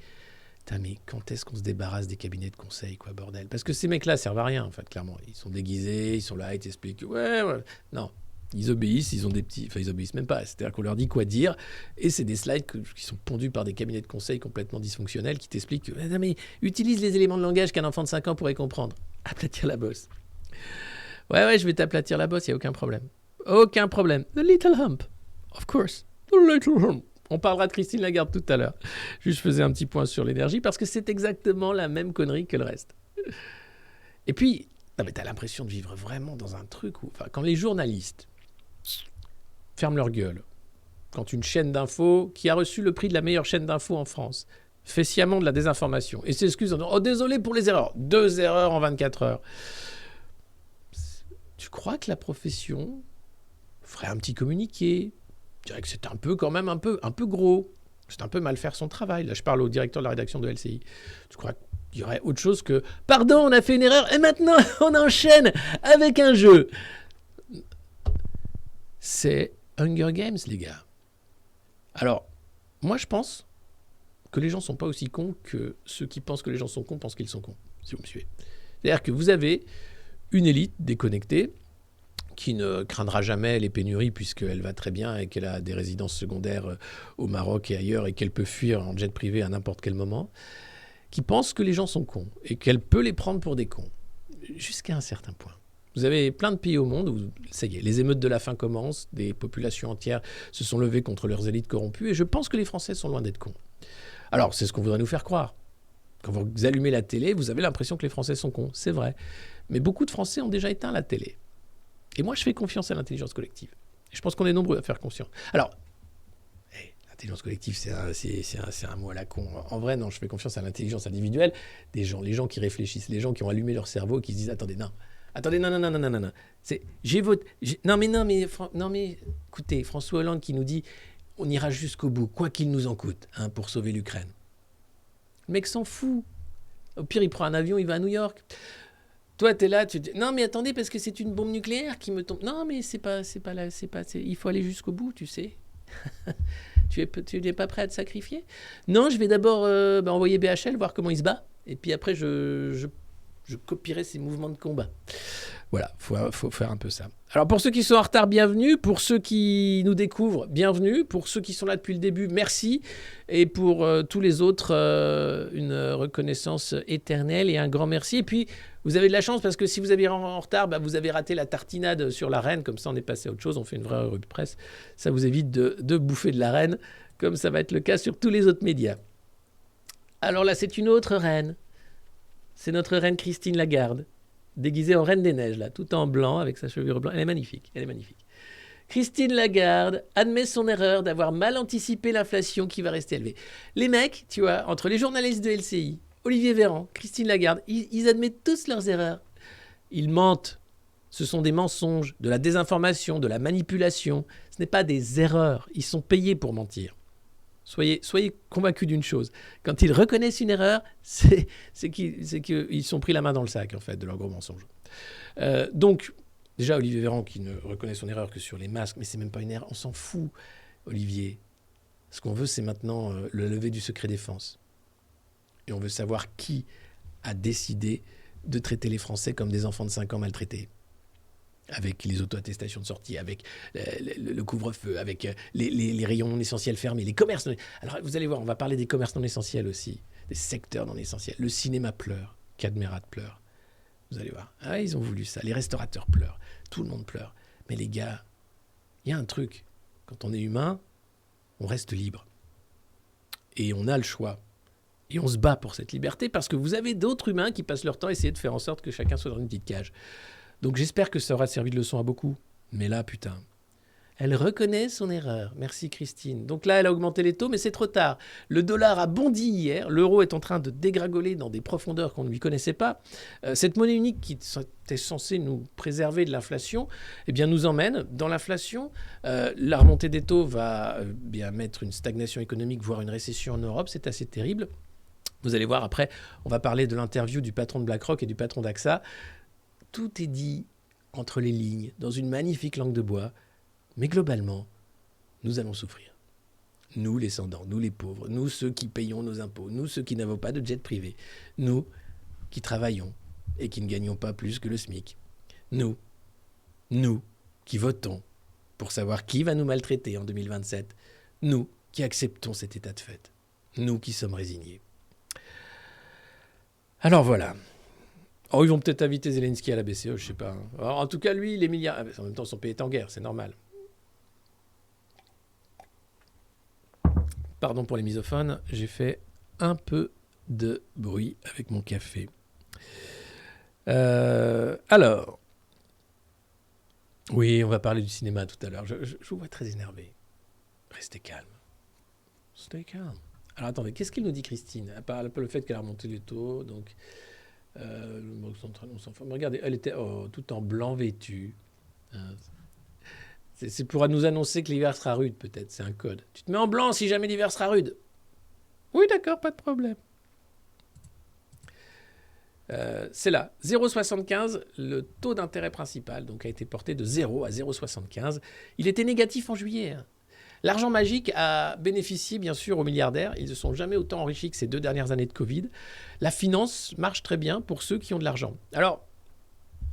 Putain, mais quand est-ce qu'on se débarrasse des cabinets de conseil, quoi, bordel? Parce que ces mecs-là servent à rien, en fait, clairement. Ils sont déguisés, ils sont là, ils t'expliquent. Ouais. Non, ils obéissent, ils ont des petits... Enfin, ils obéissent même pas. C'est-à-dire qu'on leur dit quoi dire. Et c'est des slides qui sont pondus par des cabinets de conseil complètement dysfonctionnels qui t'expliquent que, non, mais utilise les éléments de langage qu'un enfant de 5 ans pourrait comprendre. Aplatir la bosse. Ouais, je vais t'aplatir la bosse, il n'y a aucun problème. Aucun problème. The little hump. Of course. The little hump. On parlera de Christine Lagarde tout à l'heure. Juste, je faisais un petit point sur l'énergie parce que c'est exactement la même connerie que le reste. Et puis, non mais t'as l'impression de vivre vraiment dans un truc où, enfin, quand les journalistes ferment leur gueule, quand une chaîne d'infos qui a reçu le prix de la meilleure chaîne d'infos en France fait sciemment de la désinformation et s'excuse en disant « Oh, désolé pour les erreurs ». 2 erreurs en 24 heures. Tu crois que la profession ferait un petit communiqué? Je dirais que c'est un peu, quand même, un peu gros. C'est un peu mal faire son travail. Là, je parle au directeur de la rédaction de LCI. Tu crois qu'il y aurait autre chose que « Pardon, on a fait une erreur et maintenant, on enchaîne avec un jeu ». C'est Hunger Games, les gars. Alors, moi, je pense que les gens ne sont pas aussi cons que ceux qui pensent que les gens sont cons pensent qu'ils sont cons, si vous me suivez. C'est-à-dire que vous avez une élite déconnectée qui ne craindra jamais les pénuries puisqu'elle va très bien et qu'elle a des résidences secondaires au Maroc et ailleurs et qu'elle peut fuir en jet privé à n'importe quel moment, qui pense que les gens sont cons et qu'elle peut les prendre pour des cons, jusqu'à un certain point. Vous avez plein de pays au monde où, ça y est, les émeutes de la faim commencent, des populations entières se sont levées contre leurs élites corrompues et je pense que les Français sont loin d'être cons. Alors, c'est ce qu'on voudrait nous faire croire. Quand vous allumez la télé, vous avez l'impression que les Français sont cons, c'est vrai. Mais beaucoup de Français ont déjà éteint la télé. Et moi, je fais confiance à l'intelligence collective. Et je pense qu'on est nombreux à faire confiance. Alors, l'intelligence collective, c'est un mot à la con. En vrai, non, je fais confiance à l'intelligence individuelle des gens, les gens qui réfléchissent, les gens qui ont allumé leur cerveau et qui se disent « Attendez, non, non. Non, mais, écoutez, François Hollande qui nous dit « On ira jusqu'au bout, quoi qu'il nous en coûte, hein, pour sauver l'Ukraine. » Le mec s'en fout. Au pire, il prend un avion, il va à New York. Toi, tu es là, tu dis « Non, mais attendez, parce que c'est une bombe nucléaire qui me tombe. » Non, mais il faut aller jusqu'au bout, tu sais. Tu n'es pas prêt à te sacrifier? Non, je vais d'abord envoyer BHL, voir comment il se bat. Et puis après, je copierai ses mouvements de combat. Voilà, faut faire un peu ça. Alors pour ceux qui sont en retard, bienvenue. Pour ceux qui nous découvrent, bienvenue. Pour ceux qui sont là depuis le début, merci. Et pour tous les autres, une reconnaissance éternelle et un grand merci. Et puis, vous avez de la chance parce que si vous avez en retard, vous avez raté la tartinade sur la reine. Comme ça, on est passé à autre chose. On fait une vraie revue de presse. Ça vous évite de bouffer de la reine, comme ça va être le cas sur tous les autres médias. Alors là, c'est une autre reine. C'est notre reine Christine Lagarde, déguisée en reine des neiges, là, tout en blanc, avec sa chevelure blanche. Elle est magnifique. Christine Lagarde admet son erreur d'avoir mal anticipé l'inflation qui va rester élevée. Les mecs, tu vois, entre les journalistes de LCI, Olivier Véran, Christine Lagarde, ils admettent tous leurs erreurs. Ils mentent. Ce sont des mensonges, de la désinformation, de la manipulation. Ce n'est pas des erreurs. Ils sont payés pour mentir. Soyez convaincus d'une chose. Quand ils reconnaissent une erreur, c'est qu'ils sont pris la main dans le sac, en fait, de leur gros mensonge. Donc, déjà, Olivier Véran, qui ne reconnaît son erreur que sur les masques, mais c'est même pas une erreur, on s'en fout, Olivier. Ce qu'on veut, c'est maintenant le lever du secret défense. Et on veut savoir qui a décidé de traiter les Français comme des enfants de 5 ans maltraités. Avec les auto-attestations de sortie, avec le couvre-feu, avec les rayons non essentiels fermés, les commerces non... Alors, vous allez voir, on va parler des commerces non essentiels aussi, des secteurs non essentiels. Le cinéma pleure, Cadmerat pleure. Vous allez voir. Ah, ils ont voulu ça. Les restaurateurs pleurent. Tout le monde pleure. Mais les gars, il y a un truc. Quand on est humain, on reste libre. Et on a le choix. Et on se bat pour cette liberté parce que vous avez d'autres humains qui passent leur temps à essayer de faire en sorte que chacun soit dans une petite cage. Donc j'espère que ça aura servi de leçon à beaucoup. Mais là, putain, elle reconnaît son erreur. Merci Christine. Donc là, elle a augmenté les taux, mais c'est trop tard. Le dollar a bondi hier. L'euro est en train de dégringoler dans des profondeurs qu'on ne lui connaissait pas. Cette monnaie unique qui était censée nous préserver de l'inflation, eh bien, nous emmène dans l'inflation. La remontée des taux va bien mettre une stagnation économique, voire une récession en Europe. C'est assez terrible. Vous allez voir après, on va parler de l'interview du patron de BlackRock et du patron d'AXA. Tout est dit entre les lignes, dans une magnifique langue de bois. Mais globalement, nous allons souffrir. Nous, les sans-dents, nous, les pauvres, nous, ceux qui payons nos impôts, nous, ceux qui n'avons pas de jet privé, nous, qui travaillons et qui ne gagnons pas plus que le SMIC. Nous, qui votons pour savoir qui va nous maltraiter en 2027. Nous, qui acceptons cet état de fait. Nous, qui sommes résignés. Alors voilà. Oh, ils vont peut-être inviter Zelensky à la BCE, je sais pas. Alors, en tout cas, lui, les milliards... En même temps, son pays est en guerre, c'est normal. Pardon pour les misophones, j'ai fait un peu de bruit avec mon café. Alors, oui, on va parler du cinéma tout à l'heure. Je vous vois très énervé. Restez calme. Stay calm. Alors attendez, qu'est-ce qu'il nous dit Christine? À part le fait qu'elle a remonté les taux, donc on s'en fout. Mais regardez, elle était tout en blanc vêtue. Hein. C'est pour nous annoncer que l'hiver sera rude, peut-être. C'est un code. Tu te mets en blanc si jamais l'hiver sera rude. Oui, d'accord, pas de problème. C'est là, 0,75, le taux d'intérêt principal donc, a été porté de 0 à 0,75. Il était négatif en juillet. Hein. L'argent magique a bénéficié bien sûr aux milliardaires. Ils ne se sont jamais autant enrichis que ces 2 dernières années de Covid. La finance marche très bien pour ceux qui ont de l'argent. Alors,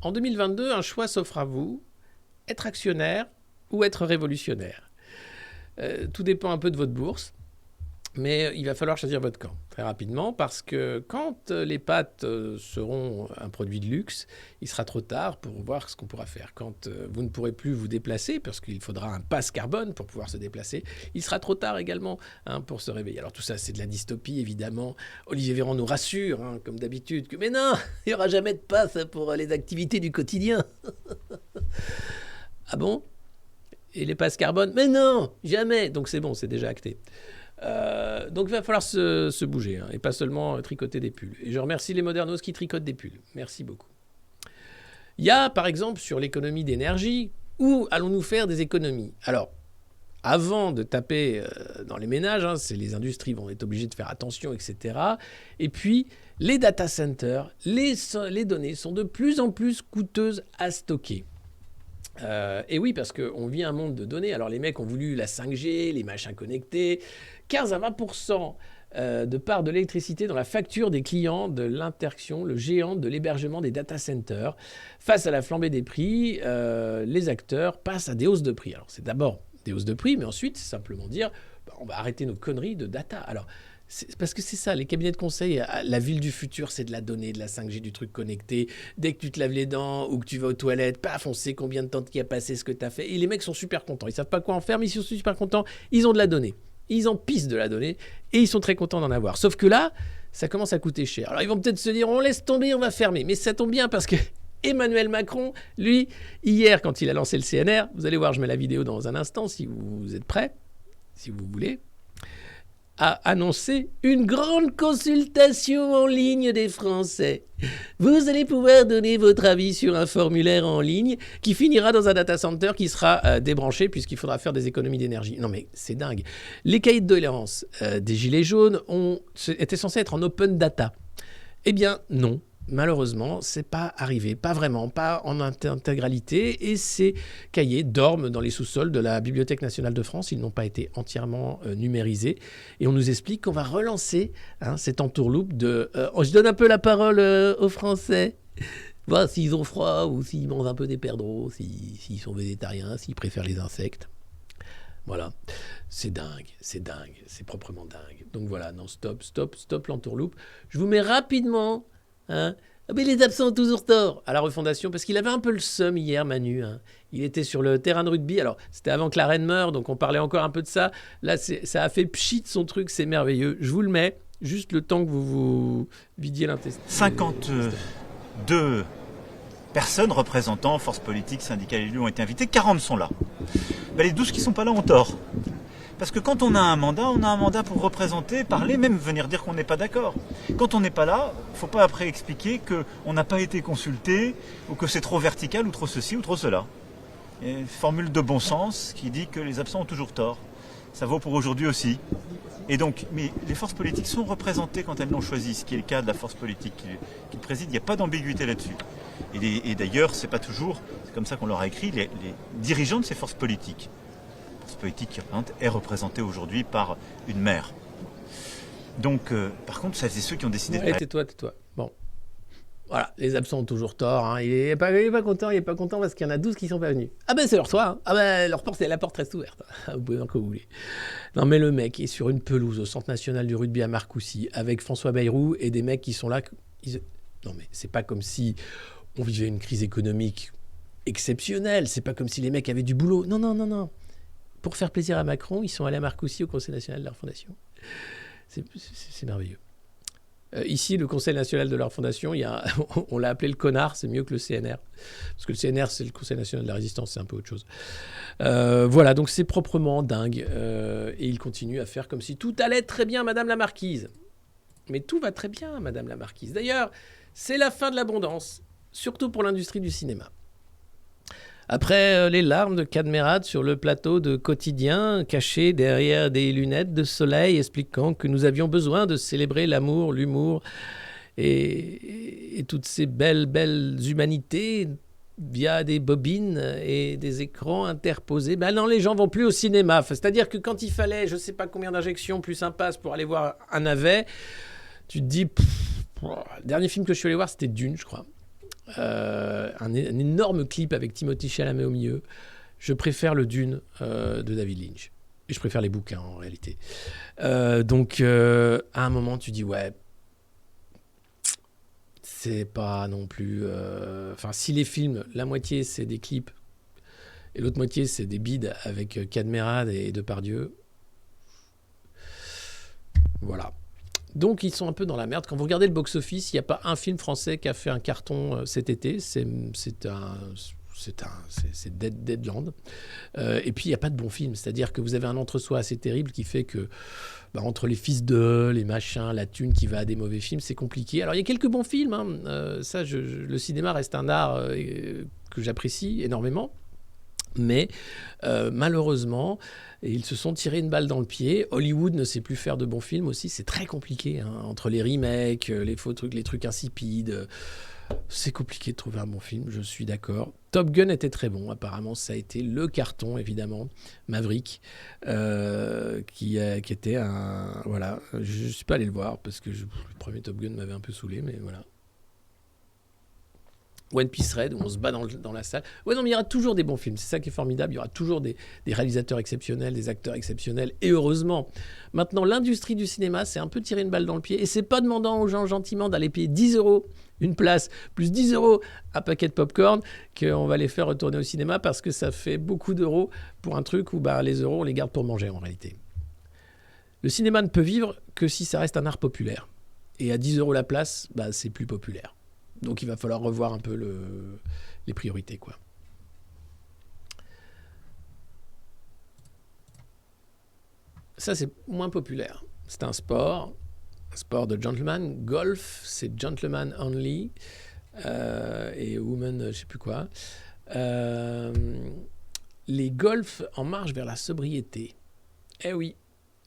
en 2022, un choix s'offre à vous. Être actionnaire ou être révolutionnaire. Tout dépend un peu de votre bourse. Mais il va falloir choisir votre camp très rapidement parce que quand les pâtes seront un produit de luxe, il sera trop tard pour voir ce qu'on pourra faire. Quand vous ne pourrez plus vous déplacer parce qu'il faudra un pass carbone pour pouvoir se déplacer, il sera trop tard également pour se réveiller. Alors tout ça, c'est de la dystopie évidemment. Olivier Véran nous rassure, comme d'habitude, que mais non, il n'y aura jamais de pass pour les activités du quotidien. Ah bon? Et les passes carbone? Mais non, jamais. Donc c'est bon, c'est déjà acté. Donc il va falloir se bouger et pas seulement tricoter des pulls. Et je remercie les modernos qui tricotent des pulls. Merci beaucoup. Il y a par exemple sur l'économie d'énergie, où allons-nous faire des économies? Alors, avant de taper dans les ménages, c'est les industries vont être obligées de faire attention, etc. Et puis, les data centers, les données sont de plus en plus coûteuses à stocker. Et oui, parce qu'on vit un monde de données. Alors les mecs ont voulu la 5G, les machins connectés, 15 à 20% de part de l'électricité dans la facture des clients de l'Interxion, le géant de l'hébergement des data centers. Face à la flambée des prix, les acteurs passent à des hausses de prix. Alors c'est d'abord des hausses de prix, mais ensuite c'est simplement dire on va arrêter nos conneries de data. Alors parce que c'est ça, les cabinets de conseil, la ville du futur, c'est de la donnée, de la 5G, du truc connecté. Dès que tu te laves les dents ou que tu vas aux toilettes, paf, on sait combien de temps qui a passé, ce que tu as fait. Et les mecs sont super contents. Ils savent pas quoi en faire, mais ils sont super contents. Ils ont de la donnée. Ils en pissent de la donnée et ils sont très contents d'en avoir. Sauf que là, ça commence à coûter cher. Alors ils vont peut-être se dire, on laisse tomber, on va fermer. Mais ça tombe bien parce que Emmanuel Macron, lui, hier, quand il a lancé le CNR, vous allez voir, je mets la vidéo dans un instant si vous êtes prêts, si vous voulez, a annoncé une grande consultation en ligne des Français. Vous allez pouvoir donner votre avis sur un formulaire en ligne qui finira dans un data center qui sera débranché puisqu'il faudra faire des économies d'énergie. Non mais c'est dingue. Les cahiers de doléances des Gilets jaunes étaient censés être en open data. Eh bien non. Malheureusement, c'est pas arrivé, pas vraiment, pas en intégralité, et ces cahiers dorment dans les sous-sols de la Bibliothèque nationale de France. Ils n'ont pas été entièrement numérisés, et on nous explique qu'on va relancer cette entourloupe de. Je donne un peu la parole aux Français. Voir s'ils ont froid ou s'ils mangent un peu des perdreaux, s'ils sont végétariens, s'ils préfèrent les insectes. Voilà, c'est dingue, c'est proprement dingue. Donc voilà, non, stop l'entourloupe. Je vous mets rapidement. Mais les absents ont toujours tort à la refondation, parce qu'il avait un peu le seum hier, Manu. Il était sur le terrain de rugby. Alors, c'était avant que la reine meure, donc on parlait encore un peu de ça. Là, ça a fait pchit son truc, c'est merveilleux. Je vous le mets, juste le temps que vous vous vidiez l'intestin. 52 personnes représentant forces politiques, syndicales et élus ont été invitées. 40 sont là. Les 12 qui ne sont pas là ont tort. Parce que quand on a un mandat pour représenter, parler, même venir dire qu'on n'est pas d'accord. Quand on n'est pas là, il ne faut pas après expliquer qu'on n'a pas été consulté, ou que c'est trop vertical, ou trop ceci, ou trop cela. Il y a une formule de bon sens qui dit que les absents ont toujours tort. Ça vaut pour aujourd'hui aussi. Et donc, mais les forces politiques sont représentées quand elles l'ont choisi, ce qui est le cas de la force politique qui préside. Il n'y a pas d'ambiguïté là-dessus. Et d'ailleurs, c'est pas toujours, c'est comme ça qu'on leur a écrit, les dirigeants de ces forces politiques. Politique est représentée aujourd'hui par une maire. Donc, par contre, ça c'est ceux qui ont décidé de... Tais-toi. Bon. Voilà, les absents ont toujours tort. Il n'est pas content parce qu'il y en a 12 qui ne sont pas venus. Ah ben c'est leur choix. La porte reste ouverte. Vous pouvez faire que vous voulez. Non mais le mec est sur une pelouse au Centre national du rugby à Marcoussis avec François Bayrou et des mecs qui sont là. Non mais c'est pas comme si on vivait une crise économique exceptionnelle. C'est pas comme si les mecs avaient du boulot. Non. pour faire plaisir à Macron, ils sont allés à Marcoussis au Conseil national de leur fondation. C'est merveilleux. Ici, le Conseil national de leur fondation, on l'a appelé le connard, c'est mieux que le CNR. Parce que le CNR, c'est le Conseil national de la résistance, c'est un peu autre chose. Voilà, donc c'est proprement dingue. Et il continue à faire comme si tout allait très bien, Madame la Marquise. Mais tout va très bien, Madame la Marquise. D'ailleurs, c'est la fin de l'abondance, surtout pour l'industrie du cinéma. Après les larmes de Cadmerade sur le plateau de Quotidien, caché derrière des lunettes de soleil, expliquant que nous avions besoin de célébrer l'amour, l'humour et toutes ces belles humanités via des bobines et des écrans interposés. Ben non, les gens vont plus au cinéma. C'est-à-dire que quand il fallait, je ne sais pas combien d'injections plus un pass pour aller voir un navet, tu te dis... le dernier film que je suis allé voir, c'était Dune, je crois. Un énorme clip avec Timothée Chalamet au milieu. Je préfère le Dune de David Lynch. Et je préfère les bouquins en réalité. Donc à un moment tu dis ouais, c'est pas non plus... Enfin si les films, la moitié c'est des clips et l'autre moitié c'est des bides avec Cadmerade et Depardieu. Voilà. Donc, ils sont un peu dans la merde. Quand vous regardez le box-office, il n'y a pas un film français qui a fait un carton cet été. C'est Deadland. Et puis, il n'y a pas de bons films. C'est-à-dire que vous avez un entre-soi assez terrible qui fait que, entre les fils de, les machins, la thune qui va à des mauvais films, c'est compliqué. Alors, il y a quelques bons films. Hein. Le cinéma reste un art que j'apprécie énormément. Mais malheureusement, ils se sont tirés une balle dans le pied. Hollywood ne sait plus faire de bons films aussi. C'est très compliqué. Hein. Entre les remakes, les faux trucs, les trucs insipides, c'est compliqué de trouver un bon film, je suis d'accord. Top Gun était très bon. Apparemment, ça a été le carton, évidemment. Maverick, qui était un... Voilà, je ne suis pas allé le voir parce que le premier Top Gun m'avait un peu saoulé, mais voilà. One Piece Red, où on se bat dans la salle. Ouais, non, mais il y aura toujours des bons films. C'est ça qui est formidable. Il y aura toujours des réalisateurs exceptionnels, des acteurs exceptionnels. Et heureusement, maintenant, l'industrie du cinéma, c'est un peu tirer une balle dans le pied. Et c'est pas demandant aux gens gentiment d'aller payer 10 € une place, plus 10 € un paquet de popcorn, qu'on va les faire retourner au cinéma parce que ça fait beaucoup d'euros pour un truc où les euros, on les garde pour manger en réalité. Le cinéma ne peut vivre que si ça reste un art populaire. Et à 10 € la place, c'est plus populaire. Donc il va falloir revoir un peu les priorités, quoi. Ça, c'est moins populaire. C'est un sport de gentleman. Golf, c'est gentleman only. Et woman, je ne sais plus quoi. Les golfs en marche vers la sobriété. Eh oui.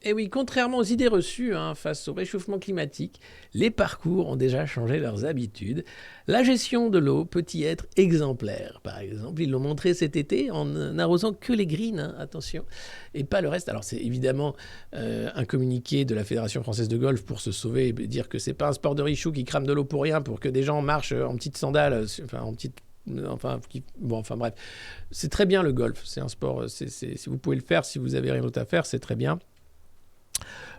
Et oui, contrairement aux idées reçues face au réchauffement climatique, les parcours ont déjà changé leurs habitudes. La gestion de l'eau peut y être exemplaire. Par exemple, ils l'ont montré cet été en n'arrosant que les greens, attention, et pas le reste. Alors c'est évidemment un communiqué de la Fédération française de golf pour se sauver et dire que c'est pas un sport de richoux qui crame de l'eau pour rien, pour que des gens marchent en petites sandales, bref. C'est très bien le golf, c'est un sport, si vous pouvez le faire, si vous avez rien d'autre à faire, c'est très bien.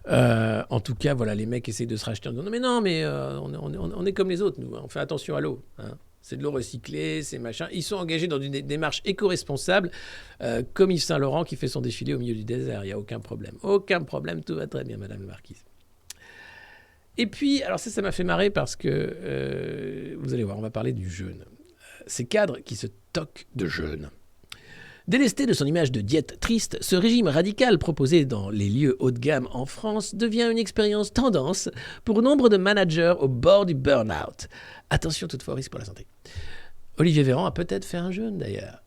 En tout cas, voilà, les mecs essayent de se racheter en disant non, mais on est comme les autres, nous, on fait attention à l'eau. Hein. C'est de l'eau recyclée, c'est machin. Ils sont engagés dans une démarche éco-responsable, comme Yves Saint-Laurent qui fait son défilé au milieu du désert. Il n'y a aucun problème. Aucun problème, tout va très bien, Madame la Marquise. Et puis, alors ça m'a fait marrer parce que, vous allez voir, on va parler du jeûne. Ces cadres qui se toquent de jeûne. Délesté de son image de diète triste, ce régime radical proposé dans les lieux haut de gamme en France devient une expérience tendance pour nombre de managers au bord du burn-out. Attention toutefois au risque pour la santé. Olivier Véran a peut-être fait un jeûne d'ailleurs.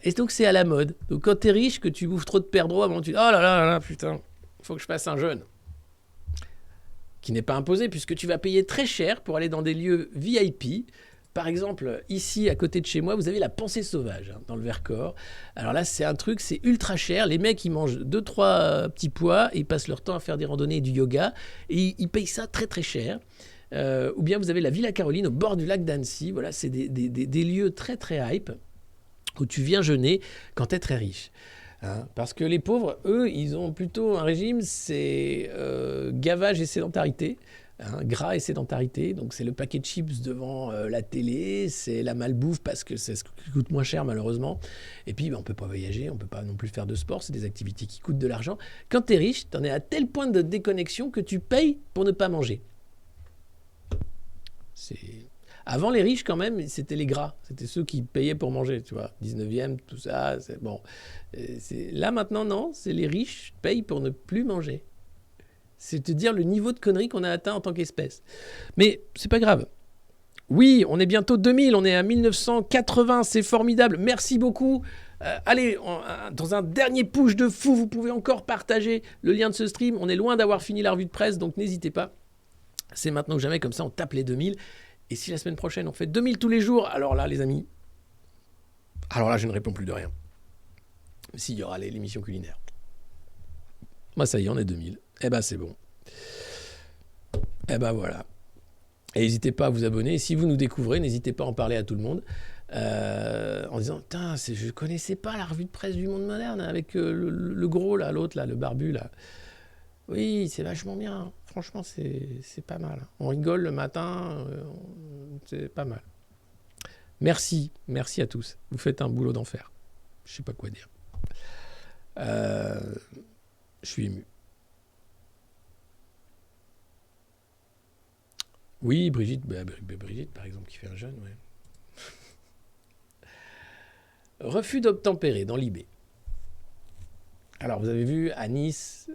Et donc c'est à la mode. Donc quand t'es riche, que tu bouffes trop de perdreaux, à un moment tu dis « Oh là là, putain, faut que je fasse un jeûne ». Qui n'est pas imposé puisque tu vas payer très cher pour aller dans des lieux VIP. Par exemple, ici, à côté de chez moi, vous avez la Pensée Sauvage, dans le Vercors. Alors là, c'est un truc, c'est ultra cher. Les mecs, ils mangent 2-3 petits pois et ils passent leur temps à faire des randonnées et du yoga. Et ils payent ça très, très cher. Ou bien vous avez la Villa Caroline au bord du lac d'Annecy. Voilà, c'est des lieux très, très hype où tu viens jeûner quand tu es très riche. Hein, parce que les pauvres, eux, ils ont plutôt un régime, c'est gavage et sédentarité. Hein, gras et sédentarité, donc c'est le paquet de chips devant la télé, c'est la malbouffe parce que c'est ce qui coûte moins cher malheureusement. Et puis on ne peut pas voyager, on ne peut pas non plus faire de sport, c'est des activités qui coûtent de l'argent. Quand tu es riche, tu en es à tel point de déconnexion que tu payes pour ne pas manger. Avant les riches quand même, c'était les gras, c'était ceux qui payaient pour manger, tu vois, 19e, tout ça, c'est bon. Là maintenant non, c'est les riches payent pour ne plus manger. C'est te dire le niveau de connerie qu'on a atteint en tant qu'espèce. Mais c'est pas grave. Oui, on est bientôt 2000, on est à 1980, c'est formidable. Merci beaucoup. Allez, dans un dernier push de fou, vous pouvez encore partager le lien de ce stream. On est loin d'avoir fini la revue de presse, donc n'hésitez pas. C'est maintenant que jamais, comme ça on tape les 2000. Et si la semaine prochaine on fait 2000 tous les jours, alors là les amis, alors là je ne réponds plus de rien. S'il y aura l'émission culinaire. Moi ça y est, on est 2000. Eh ben c'est bon. Eh ben voilà. Et n'hésitez pas à vous abonner. Et si vous nous découvrez, n'hésitez pas à en parler à tout le monde. En disant, putain, je connaissais pas la revue de presse du Monde Moderne avec le gros là, l'autre là, le barbu là. Oui, c'est vachement bien. Franchement, c'est pas mal. On rigole le matin, c'est pas mal. Merci à tous. Vous faites un boulot d'enfer. Je sais pas quoi dire. Je suis ému. Oui, Brigitte, Brigitte, par exemple, qui fait un jeûne, ouais. Refus d'obtempérer dans l'IB. Alors, vous avez vu, à Nice,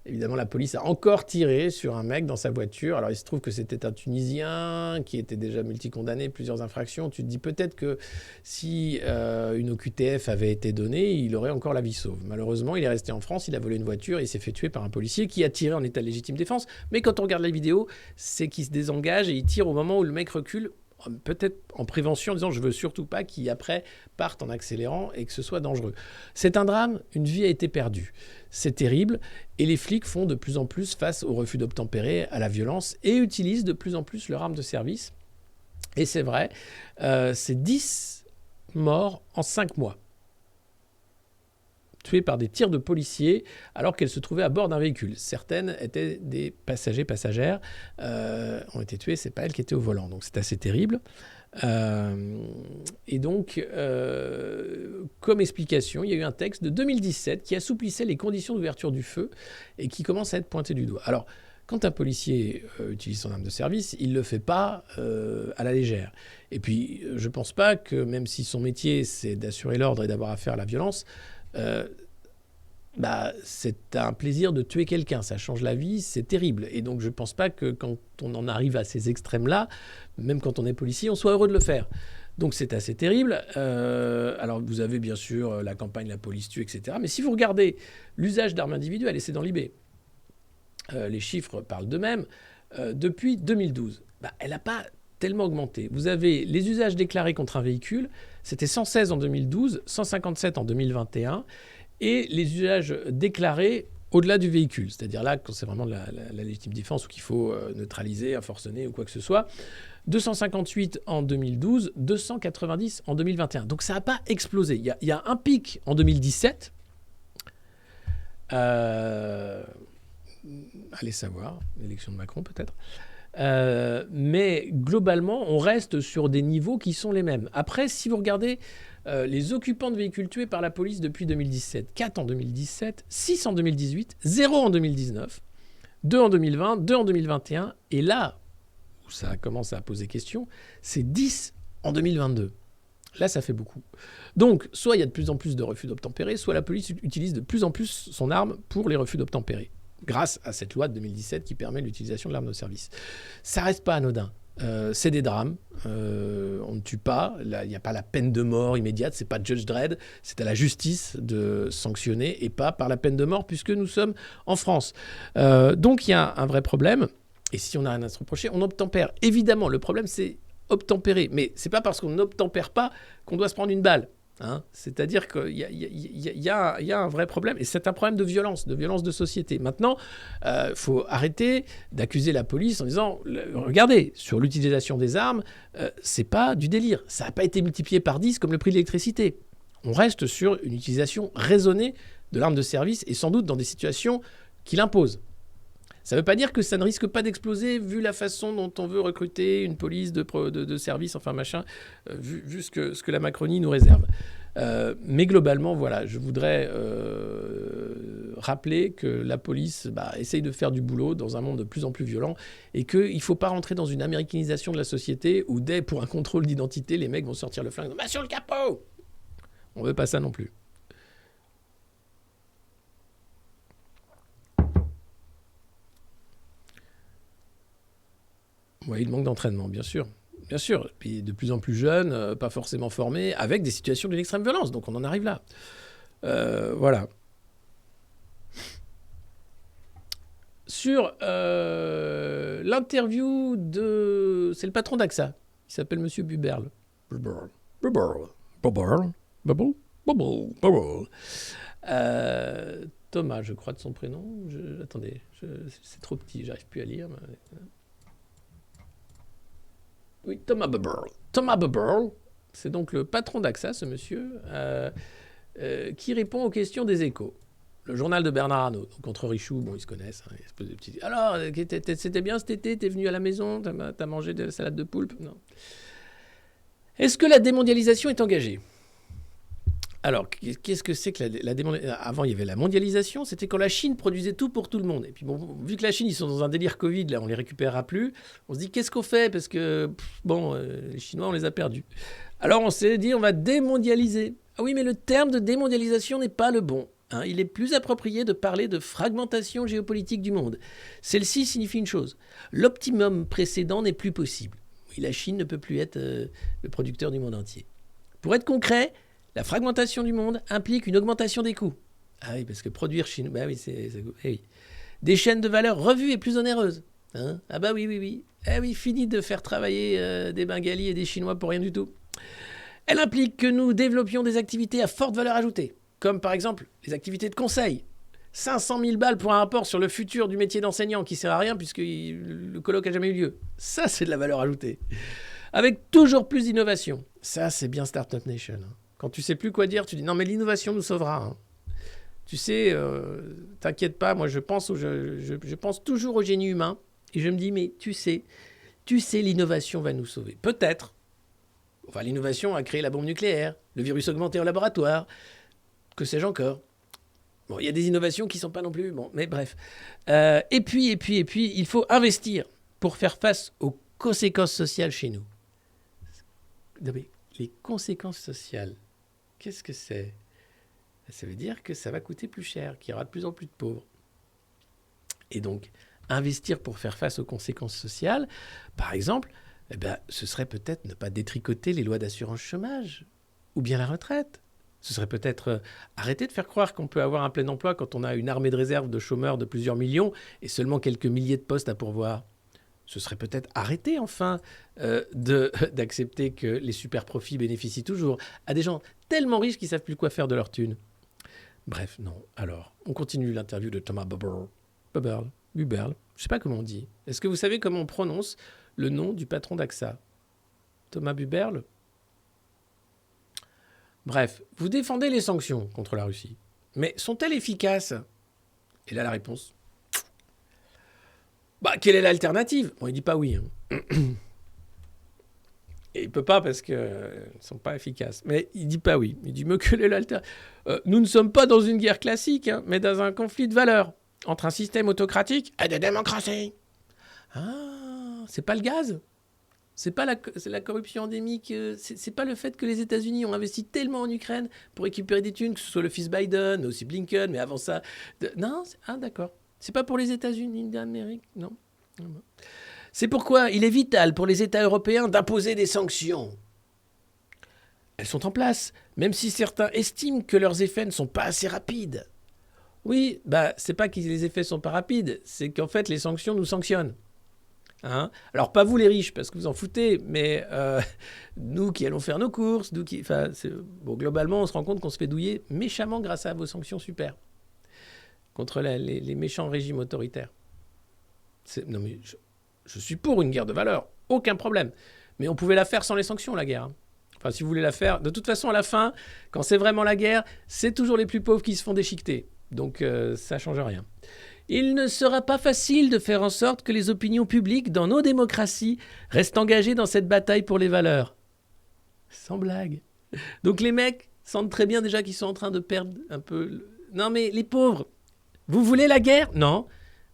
évidemment, la police a encore tiré sur un mec dans sa voiture. Alors, il se trouve que c'était un Tunisien qui était déjà multicondamné, plusieurs infractions. Tu te dis peut-être que si une OQTF avait été donnée, il aurait encore la vie sauve. Malheureusement, il est resté en France, il a volé une voiture et il s'est fait tuer par un policier qui a tiré en état de légitime défense. Mais quand on regarde la vidéo, c'est qu'il se désengage et il tire au moment où le mec recule, peut-être en prévention, en disant je veux surtout pas qu'il après parte en accélérant et que ce soit dangereux. C'est un drame, une vie a été perdue. C'est terrible et les flics font de plus en plus face au refus d'obtempérer, à la violence et utilisent de plus en plus leur arme de service. Et c'est vrai, c'est 10 morts en 5 mois. Tuées par des tirs de policiers alors qu'elles se trouvaient à bord d'un véhicule. Certaines étaient des passagères, ont été tuées, c'est pas elles qui étaient au volant. Donc c'est assez terrible. Et donc, comme explication, il y a eu un texte de 2017 qui assouplissait les conditions d'ouverture du feu et qui commence à être pointé du doigt. Alors, quand un policier utilise son arme de service, il ne le fait pas à la légère. Et puis, je ne pense pas que, même si son métier, c'est d'assurer l'ordre et d'avoir affaire à la violence, c'est un plaisir de tuer quelqu'un, ça change la vie, c'est terrible. Et donc je ne pense pas que quand on en arrive à ces extrêmes-là, même quand on est policier, on soit heureux de le faire. Donc c'est assez terrible. Alors vous avez bien sûr la campagne La police tue, etc. Mais si vous regardez l'usage d'armes individuelles, et c'est dans l'IB, les chiffres parlent d'eux-mêmes, depuis 2012, elle n'a pas tellement augmenté. Vous avez les usages déclarés contre un véhicule, c'était 116 en 2012, 157 en 2021, et les usages déclarés au-delà du véhicule, c'est-à-dire là, quand c'est vraiment la légitime défense ou qu'il faut neutraliser, un forcené ou quoi que ce soit, 258 en 2012, 290 en 2021. Donc ça n'a pas explosé. Il y a un pic en 2017. Allez savoir, l'élection de Macron peut-être. Mais globalement, on reste sur des niveaux qui sont les mêmes. Après, si vous regardez les occupants de véhicules tués par la police depuis 2017, 4 en 2017, 6 en 2018, 0 en 2019, 2 en 2020, 2 en 2021, et là où ça commence à poser question, c'est 10 en 2022. Là, ça fait beaucoup. Donc, soit il y a de plus en plus de refus d'obtempérer, soit la police utilise de plus en plus son arme pour les refus d'obtempérer, grâce à cette loi de 2017 qui permet l'utilisation de l'arme de service. Ça reste pas anodin. C'est des drames. On ne tue pas. Il n'y a pas la peine de mort immédiate. C'est pas Judge Dredd. C'est à la justice de sanctionner et pas par la peine de mort puisque nous sommes en France. Donc il y a un vrai problème. Et si on a rien à se reprocher, on obtempère. Évidemment, le problème c'est obtempérer. Mais c'est pas parce qu'on n'obtempère pas qu'on doit se prendre une balle. Hein, c'est-à-dire qu'il y a un vrai problème, et c'est un problème de violence de société. Maintenant, faut arrêter d'accuser la police en disant regardez, sur l'utilisation des armes, c'est pas du délire. Ça n'a pas été multiplié par 10 comme le prix de l'électricité. On reste sur une utilisation raisonnée de l'arme de service et sans doute dans des situations qui l'imposent. Ça ne veut pas dire que ça ne risque pas d'exploser vu la façon dont on veut recruter une police de service, enfin machin, vu ce que la Macronie nous réserve. Mais globalement, voilà, je voudrais rappeler que la police essaye de faire du boulot dans un monde de plus en plus violent et qu'il ne faut pas rentrer dans une américanisation de la société où pour un contrôle d'identité, les mecs vont sortir le flingue. Sur le capot! On ne veut pas ça non plus. Oui, il manque d'entraînement, bien sûr. Bien sûr. Puis de plus en plus jeunes, pas forcément formés, avec des situations d'une extrême violence. Donc on en arrive là. Voilà. Sur l'interview de... C'est le patron d'AXA. Il s'appelle Monsieur Buberl. Thomas, je crois de son prénom. Attendez, c'est trop petit, j'arrive plus à lire. Oui, Thomas Buberl. Thomas Buberl, c'est donc le patron d'AXA, ce monsieur, qui répond aux questions des Échos. Le journal de Bernard Arnault, donc contre Richoux, bon, ils se connaissent. Hein, espèce de petit... Alors, c'était bien cet été, t'es venu à la maison, t'as mangé de la salade de poulpe? Non. Est-ce que la démondialisation est engagée? Alors, qu'est-ce que c'est que la démondialisation? Avant, il y avait la mondialisation, c'était quand la Chine produisait tout pour tout le monde. Et puis, bon, vu que la Chine, ils sont dans un délire Covid, là, on les récupérera plus, on se dit, qu'est-ce qu'on fait? Parce que, les Chinois, on les a perdus. Alors, on s'est dit, on va démondialiser. Ah oui, mais le terme de démondialisation n'est pas le bon. Hein, il est plus approprié de parler de fragmentation géopolitique du monde. Celle-ci signifie une chose. L'optimum précédent n'est plus possible. Oui, la Chine ne peut plus être le producteur du monde entier. Pour être concret, la fragmentation du monde implique une augmentation des coûts. Ah oui, parce que produire chinois... Bah oui, oui. Des chaînes de valeur revues et plus onéreuses. Hein, ah bah oui. Eh oui, fini de faire travailler des Bengalis et des Chinois pour rien du tout. Elle implique que nous développions des activités à forte valeur ajoutée. Comme par exemple les activités de conseil. 500 000 balles pour un rapport sur le futur du métier d'enseignant qui ne sert à rien puisque le colloque n'a jamais eu lieu. Ça, c'est de la valeur ajoutée. Avec toujours plus d'innovation. Ça, c'est bien Startup Nation. Hein. Quand tu ne sais plus quoi dire, tu dis « Non, mais l'innovation nous sauvera. Hein. » Tu sais, t'inquiète pas, moi je pense toujours au génie humain. Et je me dis « Mais tu sais, l'innovation va nous sauver. » Peut-être. Enfin, l'innovation a créé la bombe nucléaire, le virus augmenté en laboratoire. Que sais-je encore? Bon, il y a des innovations qui ne sont pas non plus... Bon, mais bref. Et puis, il faut investir pour faire face aux conséquences sociales chez nous. Les conséquences sociales, qu'est-ce que c'est? Ça veut dire que ça va coûter plus cher, qu'il y aura de plus en plus de pauvres. Et donc, investir pour faire face aux conséquences sociales, par exemple, ce serait peut-être ne pas détricoter les lois d'assurance chômage ou bien la retraite. Ce serait peut-être arrêter de faire croire qu'on peut avoir un plein emploi quand on a une armée de réserve de chômeurs de plusieurs millions et seulement quelques milliers de postes à pourvoir. Ce serait peut-être arrêter enfin d'accepter que les super profits bénéficient toujours à des gens tellement riches qu'ils ne savent plus quoi faire de leur thune. Bref, non. Alors, on continue l'interview de Thomas Buberl. Je ne sais pas comment on dit. Est-ce que vous savez comment on prononce le nom du patron d'AXA? Thomas Buberl? Bref, vous défendez les sanctions contre la Russie. Mais sont-elles efficaces? Et là, la réponse. Quelle est l'alternative? Bon, il dit pas oui. Hein. Et il peut pas parce qu'ils ne sont pas efficaces. Mais il dit pas oui. Il dit, mais quelle est l'alternative? Nous ne sommes pas dans une guerre classique, hein, mais dans un conflit de valeurs. Entre un système autocratique et des démocraties. Ah, c'est pas le gaz? C'est pas la corruption endémique, c'est pas le fait que les États-Unis ont investi tellement en Ukraine pour récupérer des thunes, que ce soit le fils Biden, aussi Blinken, mais avant ça... Non, d'accord. C'est pas pour les États-Unis d'Amérique, non. C'est pourquoi il est vital pour les États européens d'imposer des sanctions. Elles sont en place, même si certains estiment que leurs effets ne sont pas assez rapides. Oui, c'est pas que les effets sont pas rapides, c'est qu'en fait les sanctions nous sanctionnent. Hein? Alors, pas vous les riches, parce que vous en foutez, mais nous qui allons faire nos courses, globalement, on se rend compte qu'on se fait douiller méchamment grâce à vos sanctions super contre les méchants régimes autoritaires. Non, mais je suis pour une guerre de valeurs, aucun problème. Mais on pouvait la faire sans les sanctions, la guerre. Hein. Enfin, si vous voulez la faire, de toute façon, à la fin, quand c'est vraiment la guerre, c'est toujours les plus pauvres qui se font déchiqueter. Donc, ça ne change rien. Il ne sera pas facile de faire en sorte que les opinions publiques dans nos démocraties restent engagées dans cette bataille pour les valeurs. Sans blague. Donc les mecs sentent très bien déjà qu'ils sont en train de perdre un peu... Non mais les pauvres, vous voulez la guerre ? Non.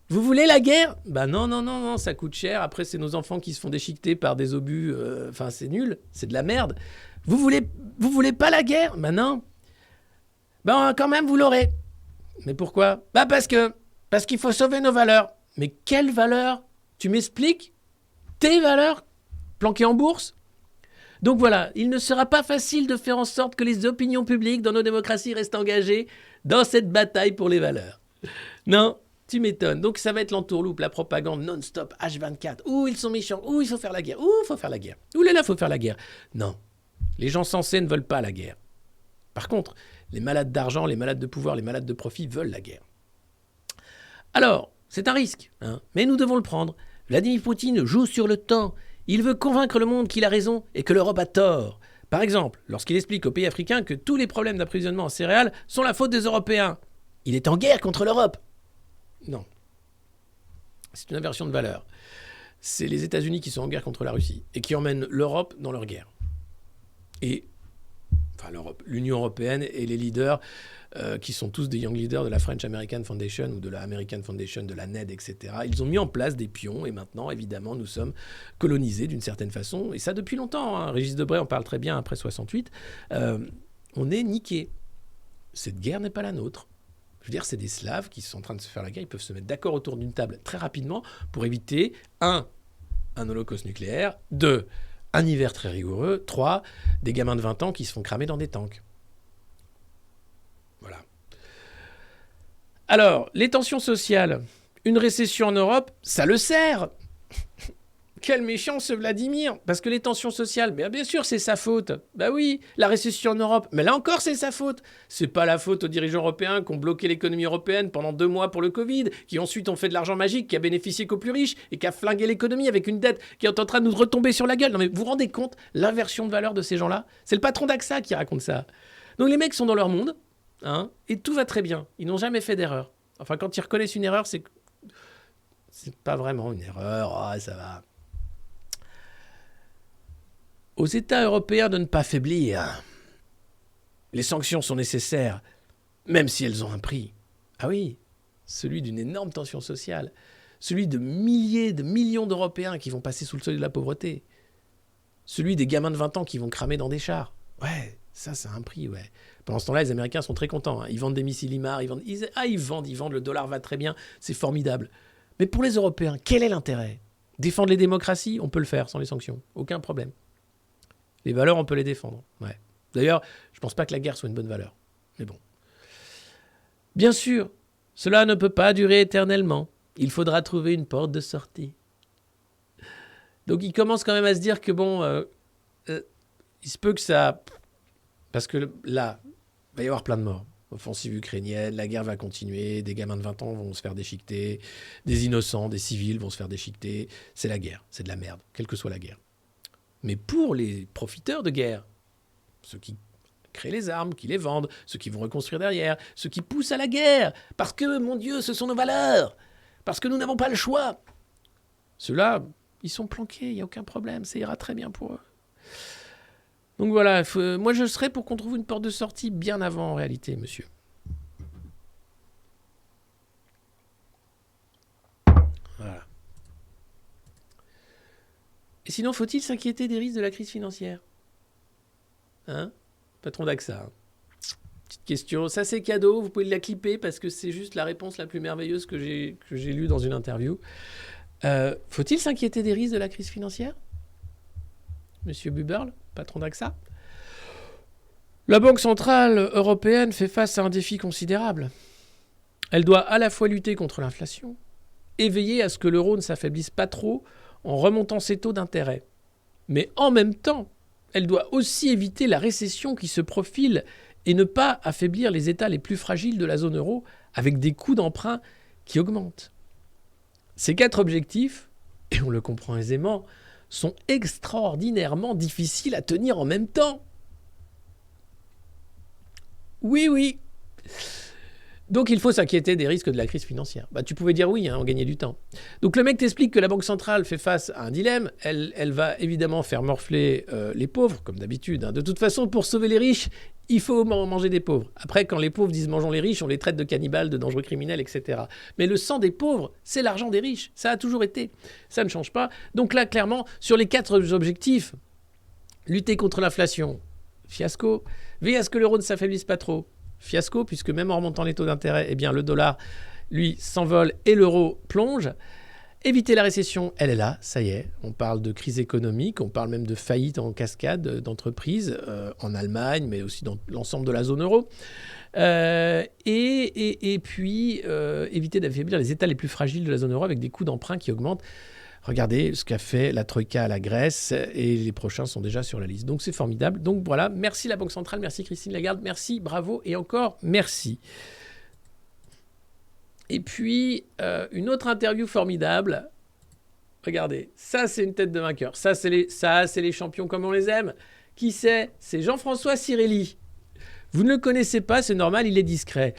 Vous voulez la guerre ? Bah non, ça coûte cher. Après, c'est nos enfants qui se font déchiqueter par des obus. Enfin, c'est nul, c'est de la merde. Vous voulez pas la guerre ? Bah non. Bah quand même, vous l'aurez. Mais pourquoi ? Bah parce qu'il faut sauver nos valeurs. Mais quelles valeurs ? Tu m'expliques ? Tes valeurs ? Planquées en bourse ? Donc voilà, il ne sera pas facile de faire en sorte que les opinions publiques dans nos démocraties restent engagées dans cette bataille pour les valeurs. Non, tu m'étonnes. Donc ça va être l'entourloupe, la propagande non-stop, H24. Ouh, ils sont méchants. Ouh, il faut faire la guerre. Ouh, il faut faire la guerre. Ouh là là, il faut faire la guerre. Non, les gens sensés ne veulent pas la guerre. Par contre, les malades d'argent, les malades de pouvoir, les malades de profit veulent la guerre. Alors, c'est un risque, hein, mais nous devons le prendre. Vladimir Poutine joue sur le temps. Il veut convaincre le monde qu'il a raison et que l'Europe a tort. Par exemple, lorsqu'il explique aux pays africains que tous les problèmes d'approvisionnement en céréales sont la faute des Européens. Il est en guerre contre l'Europe. Non. C'est une inversion de valeur. C'est les États-Unis qui sont en guerre contre la Russie et qui emmènent l'Europe dans leur guerre. Et, enfin l'Europe, l'Union européenne et les leaders qui sont tous des young leaders de la French American Foundation ou de la American Foundation, de la NED, etc. Ils ont mis en place des pions et maintenant, évidemment, nous sommes colonisés d'une certaine façon. Et ça depuis longtemps. Hein. Régis Debray en parle très bien après 68. On est niqués. Cette guerre n'est pas la nôtre. Je veux dire, c'est des Slaves qui sont en train de se faire la guerre. Ils peuvent se mettre d'accord autour d'une table très rapidement pour éviter, un holocauste nucléaire, 2, un hiver très rigoureux, 3, des gamins de 20 ans qui se font cramer dans des tanks. Voilà. Alors, les tensions sociales, une récession en Europe, ça le sert. Quel méchant ce Vladimir. Parce que les tensions sociales, bien sûr, c'est sa faute. Bah oui, la récession en Europe, mais là encore, c'est sa faute. C'est pas la faute aux dirigeants européens qui ont bloqué l'économie européenne pendant 2 mois pour le Covid, qui ensuite ont fait de l'argent magique, qui a bénéficié qu'aux plus riches et qui a flingué l'économie avec une dette qui est en train de nous retomber sur la gueule. Non mais vous vous rendez compte l'inversion de valeur de ces gens-là ? C'est le patron d'AXA qui raconte ça. Donc les mecs sont dans leur monde, hein, et tout va très bien. Ils n'ont jamais fait d'erreur. Enfin, quand ils reconnaissent une erreur, c'est pas vraiment une erreur. Ça va. Aux États européens de ne pas faiblir. Les sanctions sont nécessaires, même si elles ont un prix. Ah oui, celui d'une énorme tension sociale, celui de milliers, de millions d'Européens qui vont passer sous le seuil de la pauvreté, celui des gamins de 20 ans qui vont cramer dans des chars. Ouais, ça a un prix, ouais. Pendant ce temps-là, les Américains sont très contents. Hein. Ils vendent des missiles IMAR, ils vendent, le dollar va très bien, c'est formidable. Mais pour les Européens, quel est l'intérêt ? Défendre les démocraties, on peut le faire sans les sanctions, aucun problème. Les valeurs, on peut les défendre. Ouais. D'ailleurs, je ne pense pas que la guerre soit une bonne valeur. Mais bon. Bien sûr, cela ne peut pas durer éternellement. Il faudra trouver une porte de sortie. Donc il commence quand même à se dire que bon, il se peut que ça... Parce que là, il va y avoir plein de morts. Offensive ukrainienne, la guerre va continuer, des gamins de 20 ans vont se faire déchiqueter, des innocents, des civils vont se faire déchiqueter. C'est la guerre, c'est de la merde, quelle que soit la guerre. Mais pour les profiteurs de guerre, ceux qui créent les armes, qui les vendent, ceux qui vont reconstruire derrière, ceux qui poussent à la guerre, parce que, mon Dieu, ce sont nos valeurs, parce que nous n'avons pas le choix. Ceux-là, ils sont planqués, il n'y a aucun problème, ça ira très bien pour eux. Donc voilà, moi je serais pour qu'on trouve une porte de sortie bien avant en réalité, monsieur. Voilà. Et sinon, faut-il s'inquiéter des risques de la crise financière ? Hein ? Patron d'AXA. Hein. Petite question. Ça, c'est cadeau. Vous pouvez la clipper parce que c'est juste la réponse la plus merveilleuse que j'ai lue dans une interview. Faut-il s'inquiéter des risques de la crise financière ? Monsieur Buberl, patron d'AXA. La Banque Centrale Européenne fait face à un défi considérable. Elle doit à la fois lutter contre l'inflation et veiller à ce que l'euro ne s'affaiblisse pas trop en remontant ses taux d'intérêt. Mais en même temps, elle doit aussi éviter la récession qui se profile et ne pas affaiblir les États les plus fragiles de la zone euro avec des coûts d'emprunt qui augmentent. Ces 4 objectifs, et on le comprend aisément, sont extraordinairement difficiles à tenir en même temps. Oui. Donc, il faut s'inquiéter des risques de la crise financière. Bah, tu pouvais dire oui, hein, on gagnait du temps. Donc, le mec t'explique que la Banque centrale fait face à un dilemme. Elle va évidemment faire morfler les pauvres, comme d'habitude. Hein. De toute façon, pour sauver les riches, il faut manger des pauvres. Après, quand les pauvres disent mangeons les riches, on les traite de cannibales, de dangereux criminels, etc. Mais le sang des pauvres, c'est l'argent des riches. Ça a toujours été. Ça ne change pas. Donc là, clairement, sur les 4 objectifs, lutter contre l'inflation, fiasco. Veiller à ce que l'euro ne s'affaiblisse pas trop. Fiasco, puisque même en remontant les taux d'intérêt, eh bien, le dollar, lui, s'envole et l'euro plonge. Éviter la récession, elle est là, ça y est. On parle de crise économique, on parle même de faillite en cascade d'entreprises en Allemagne, mais aussi dans l'ensemble de la zone euro. Et puis, éviter d'affaiblir les États les plus fragiles de la zone euro avec des coûts d'emprunt qui augmentent. Regardez ce qu'a fait la Troïka à la Grèce et les prochains sont déjà sur la liste. Donc c'est formidable. Donc voilà, merci la Banque centrale, merci Christine Lagarde, merci, bravo et encore merci. Et puis, une autre interview formidable. Regardez, ça c'est une tête de vainqueur. Ça c'est les champions comme on les aime. Qui c'est ? C'est Jean-François Cirelli. Vous ne le connaissez pas, c'est normal, il est discret.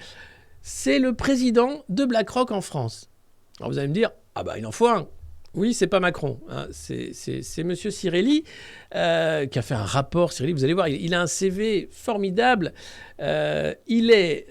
C'est le président de BlackRock en France. Alors vous allez me dire, ah bah il en faut un. Oui, c'est pas Macron, hein. C'est Monsieur Cirelli qui a fait un rapport. Cirelli, vous allez voir, il a un CV formidable. Il est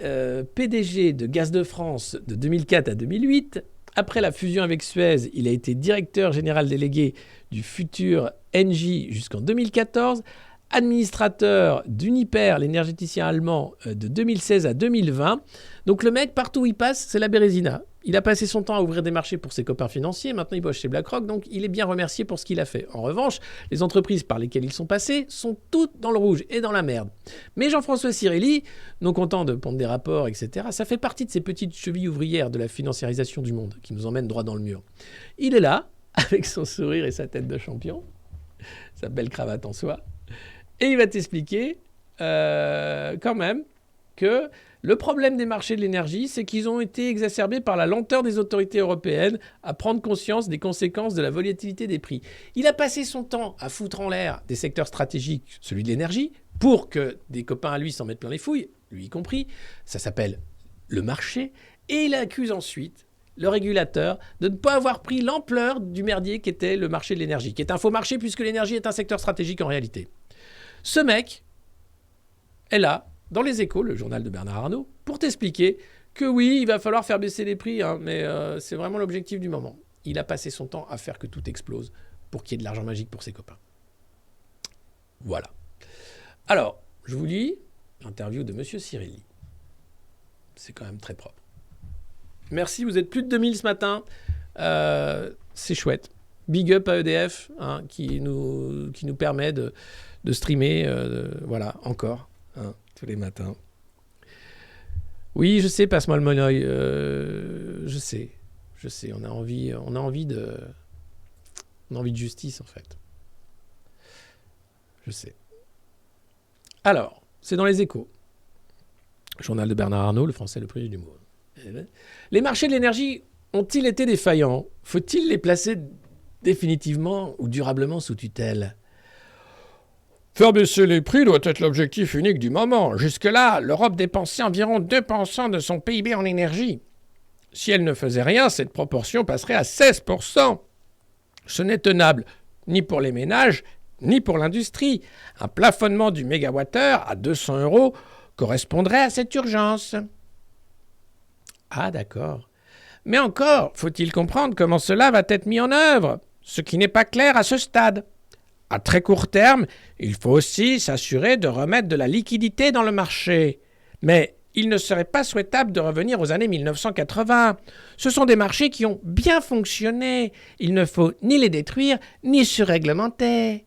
PDG de Gaz de France de 2004 à 2008. Après la fusion avec Suez, il a été directeur général délégué du futur Engie jusqu'en 2014, administrateur d'Uniper, l'énergéticien allemand, de 2016 à 2020. Donc le mec, partout où il passe, c'est la Bérésina. Il a passé son temps à ouvrir des marchés pour ses copains financiers. Maintenant, il bosse chez BlackRock, donc il est bien remercié pour ce qu'il a fait. En revanche, les entreprises par lesquelles ils sont passés sont toutes dans le rouge et dans la merde. Mais Jean-François Cirelli, non content de pondre des rapports, etc., ça fait partie de ces petites chevilles ouvrières de la financiarisation du monde qui nous emmènent droit dans le mur. Il est là, avec son sourire et sa tête de champion, sa belle cravate en soie, et il va t'expliquer quand même que le problème des marchés de l'énergie, c'est qu'ils ont été exacerbés par la lenteur des autorités européennes à prendre conscience des conséquences de la volatilité des prix. Il a passé son temps à foutre en l'air des secteurs stratégiques, celui de l'énergie, pour que des copains à lui s'en mettent plein les fouilles, lui y compris. Ça s'appelle le marché. Et il accuse ensuite le régulateur de ne pas avoir pris l'ampleur du merdier qu'était le marché de l'énergie, qui est un faux marché puisque l'énergie est un secteur stratégique en réalité. Ce mec est là, dans Les Échos, le journal de Bernard Arnault, pour t'expliquer que oui, il va falloir faire baisser les prix, hein, mais c'est vraiment l'objectif du moment. Il a passé son temps à faire que tout explose pour qu'il y ait de l'argent magique pour ses copains. Voilà. Alors, je vous lis l'interview de M. Cirelli. C'est quand même très propre. Merci, vous êtes plus de 2000 ce matin. C'est chouette. Big up à EDF, hein, qui nous permet de streamer, voilà, encore. Hein, tous les matins. Oui, je sais, passe-moi le monoeil. Je sais. On a envie de justice, en fait. Je sais. Alors, c'est dans Les Échos. Journal de Bernard Arnault, le français le plus du mot. Les marchés de l'énergie ont-ils été défaillants ? Faut-il les placer définitivement ou durablement sous tutelle ? Faire baisser les prix doit être l'objectif unique du moment. Jusque-là, l'Europe dépensait environ 2% de son PIB en énergie. Si elle ne faisait rien, cette proportion passerait à 16%. Ce n'est tenable ni pour les ménages, ni pour l'industrie. Un plafonnement du mégawattheure à 200 € correspondrait à cette urgence. Ah, d'accord. Mais encore, faut-il comprendre comment cela va être mis en œuvre, ce qui n'est pas clair à ce stade. À très court terme, il faut aussi s'assurer de remettre de la liquidité dans le marché. Mais il ne serait pas souhaitable de revenir aux années 1980. Ce sont des marchés qui ont bien fonctionné. Il ne faut ni les détruire, ni surréglementer.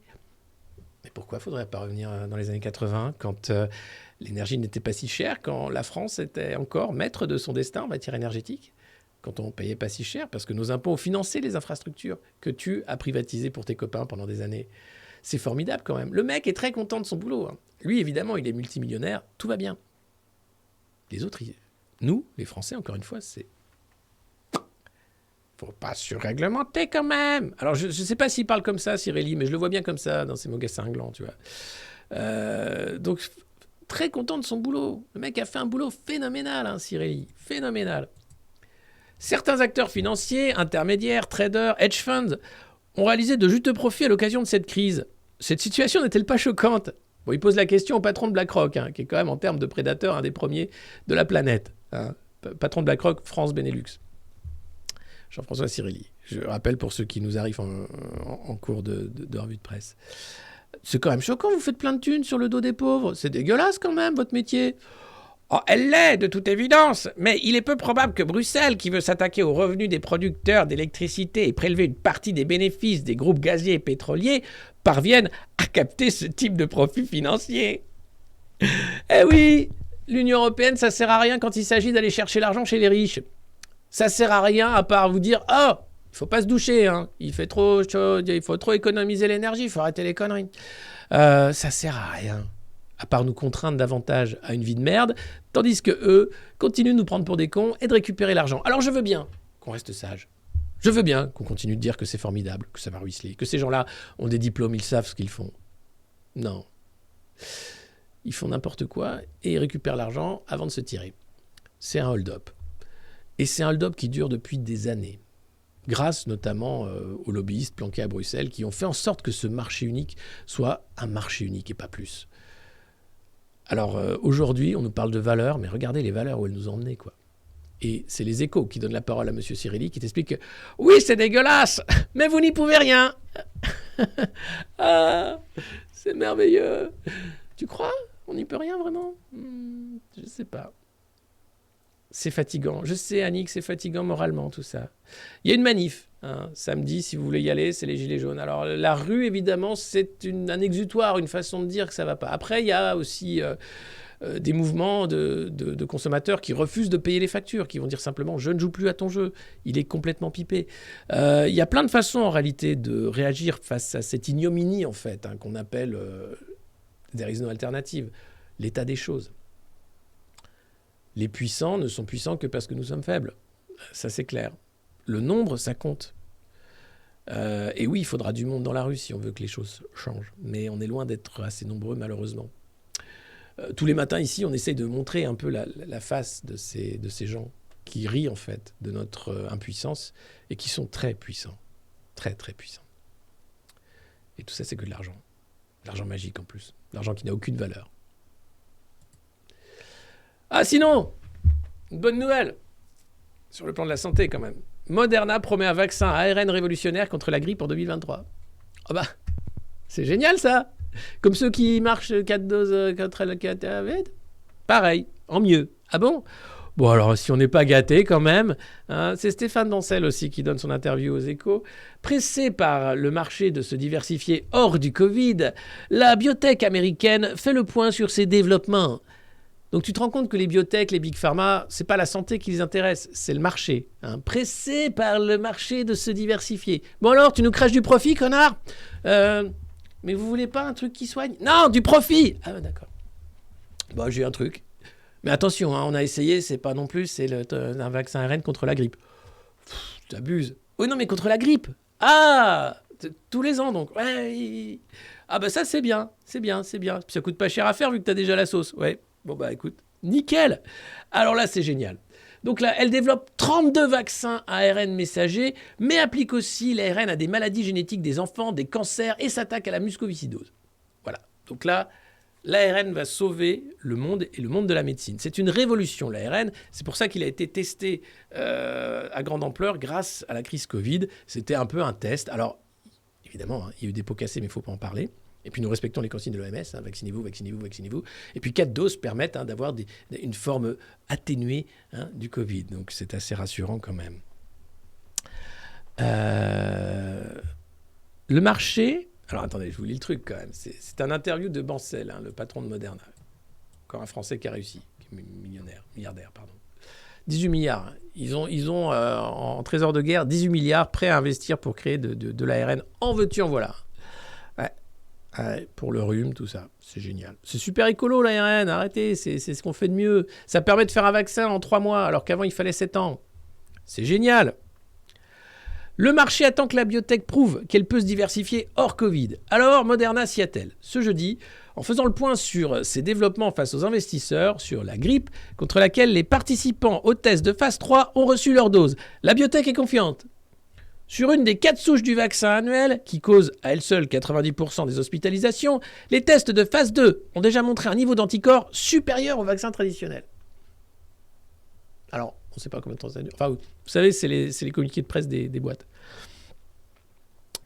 Mais pourquoi ne faudrait pas revenir dans les années 80, quand l'énergie n'était pas si chère, quand la France était encore maître de son destin en matière énergétique ? Quand on ne payait pas si cher, parce que nos impôts ont financé les infrastructures que tu as privatisées pour tes copains pendant des années. C'est formidable quand même. Le mec est très content de son boulot. Hein. Lui, évidemment, il est multimillionnaire, tout va bien. Les autres, nous, les Français, encore une fois, c'est... Faut pas surréglementer quand même. Alors, je ne sais pas s'il parle comme ça, Cirelli, mais je le vois bien comme ça, dans ses mocassins glands, tu vois. Donc, très content de son boulot. Le mec a fait un boulot phénoménal, hein, Cirelli. Phénoménal. Certains acteurs financiers, intermédiaires, traders, hedge funds ont réalisé de justes profits à l'occasion de cette crise. Cette situation n'est-elle pas choquante ? Bon, il pose la question au patron de BlackRock, hein, qui est quand même en termes de prédateur un des premiers de la planète. Hein. Patron de BlackRock, France Benelux. Jean-François Cirelli. Je rappelle pour ceux qui nous arrivent en cours de revue de presse. C'est quand même choquant, vous faites plein de thunes sur le dos des pauvres. C'est dégueulasse quand même, votre métier. Oh, elle l'est, de toute évidence, mais il est peu probable que Bruxelles, qui veut s'attaquer aux revenus des producteurs d'électricité et prélever une partie des bénéfices des groupes gaziers et pétroliers, parvienne à capter ce type de profit financier. Eh oui, l'Union européenne, ça sert à rien quand il s'agit d'aller chercher l'argent chez les riches. Ça sert à rien à part vous dire « Oh, il faut pas se doucher, hein. Il fait trop chaud, il faut trop économiser l'énergie, il faut arrêter les conneries. » Ça sert à rien, à part nous contraindre davantage à une vie de merde, tandis que eux continuent de nous prendre pour des cons et de récupérer l'argent. Alors je veux bien qu'on reste sage. Je veux bien qu'on continue de dire que c'est formidable, que ça va ruisseler, que ces gens-là ont des diplômes, ils savent ce qu'ils font. Non. Ils font n'importe quoi et ils récupèrent l'argent avant de se tirer. C'est un hold-up. Et c'est un hold-up qui dure depuis des années, grâce notamment aux lobbyistes planqués à Bruxelles qui ont fait en sorte que ce marché unique soit un marché unique et pas plus. Alors aujourd'hui, on nous parle de valeurs, mais regardez les valeurs où elles nous ont emmenés, quoi. Et c'est les Échos qui donnent la parole à M. Cirelli qui t'explique que « Oui, c'est dégueulasse, mais vous n'y pouvez rien. » Ah, c'est merveilleux. Tu crois ? On n'y peut rien vraiment ? Je sais pas. C'est fatigant. Je sais, Annick, c'est fatigant moralement, tout ça. Il y a une manif, hein, samedi, si vous voulez y aller, c'est les Gilets jaunes. Alors, la rue, évidemment, c'est un exutoire, une façon de dire que ça ne va pas. Après, il y a aussi des mouvements de consommateurs qui refusent de payer les factures, qui vont dire simplement « je ne joue plus à ton jeu, il est complètement pipé ». Il y a plein de façons, en réalité, de réagir face à cette ignominie, en fait, hein, qu'on appelle « there is no alternative », l'état des choses. Les puissants ne sont puissants que parce que nous sommes faibles. Ça, c'est clair. Le nombre, ça compte. Et oui, il faudra du monde dans la rue si on veut que les choses changent. Mais on est loin d'être assez nombreux, malheureusement. Tous les matins, ici, on essaye de montrer un peu la face de ces gens qui rient, en fait, de notre impuissance et qui sont très puissants. Très, très puissants. Et tout ça, c'est que de l'argent. De l'argent magique, en plus. De l'argent qui n'a aucune valeur. Ah, sinon, une bonne nouvelle, sur le plan de la santé quand même. Moderna promet un vaccin à ARN révolutionnaire contre la grippe en 2023. Ah bah, c'est génial ça. Comme ceux qui marchent 4 doses contre la Covid. Pareil, en mieux. Ah bon ? Bon alors, si on n'est pas gâté quand même, hein, c'est Stéphane Bancel aussi qui donne son interview aux Échos. Pressé par le marché de se diversifier hors du Covid, la biotech américaine fait le point sur ses développements. Donc tu te rends compte que les biotech, les big pharma, c'est pas la santé qui les intéresse, c'est le marché. Hein. Pressé par le marché de se diversifier. Bon alors, tu nous craches du profit, connard ? Mais vous voulez pas un truc qui soigne ? Non, du profit ! Ah d'accord. Bon, j'ai un truc. Mais attention, hein, on a essayé, c'est pas non plus, c'est un vaccin ARN contre la grippe. T'abuses. Oui, non, mais contre la grippe. Ah, tous les ans donc. Ouais. Ah bah ça c'est bien, c'est bien, c'est bien. Puis ça coûte pas cher à faire vu que t'as déjà la sauce. Ouais. Bon bah écoute, nickel. Alors là c'est génial. Donc là, elle développe 32 vaccins à ARN messager, mais applique aussi l'ARN à des maladies génétiques des enfants, des cancers et s'attaque à la mucoviscidose. Voilà. Donc là, l'ARN va sauver le monde et le monde de la médecine. C'est une révolution, l'ARN. C'est pour ça qu'il a été testé à grande ampleur grâce à la crise Covid. C'était un peu un test. Alors, évidemment, hein, il y a eu des pots cassés, mais il ne faut pas en parler. Et puis, nous respectons les consignes de l'OMS. Hein, vaccinez-vous, vaccinez-vous, vaccinez-vous. Et puis, 4 doses permettent d'avoir une forme atténuée du Covid. Donc, c'est assez rassurant quand même. Le marché... Alors, attendez, je vous lis le truc quand même. C'est un interview de Bancel, le patron de Moderna. Encore un Français qui a réussi, qui est milliardaire, pardon. 18 milliards. Ils ont en trésor de guerre 18 milliards prêts à investir pour créer de l'ARN. En veux-tu, en voilà. Ouais, pour le rhume, tout ça. C'est génial. C'est super écolo, l'ARN. Arrêtez, c'est ce qu'on fait de mieux. Ça permet de faire un vaccin en 3 mois, alors qu'avant, il fallait 7 ans. C'est génial. Le marché attend que la biotech prouve qu'elle peut se diversifier hors Covid. Alors, Moderna s'y attelle. Ce jeudi, en faisant le point sur ces développements face aux investisseurs, sur la grippe, contre laquelle les participants au test de phase 3 ont reçu leur dose. La biotech est confiante. Sur une des 4 souches du vaccin annuel, qui cause à elle seule 90% des hospitalisations, les tests de phase 2 ont déjà montré un niveau d'anticorps supérieur au vaccin traditionnel. Alors, on ne sait pas combien de temps ça dure. Enfin, vous savez, c'est les communiqués de presse des boîtes.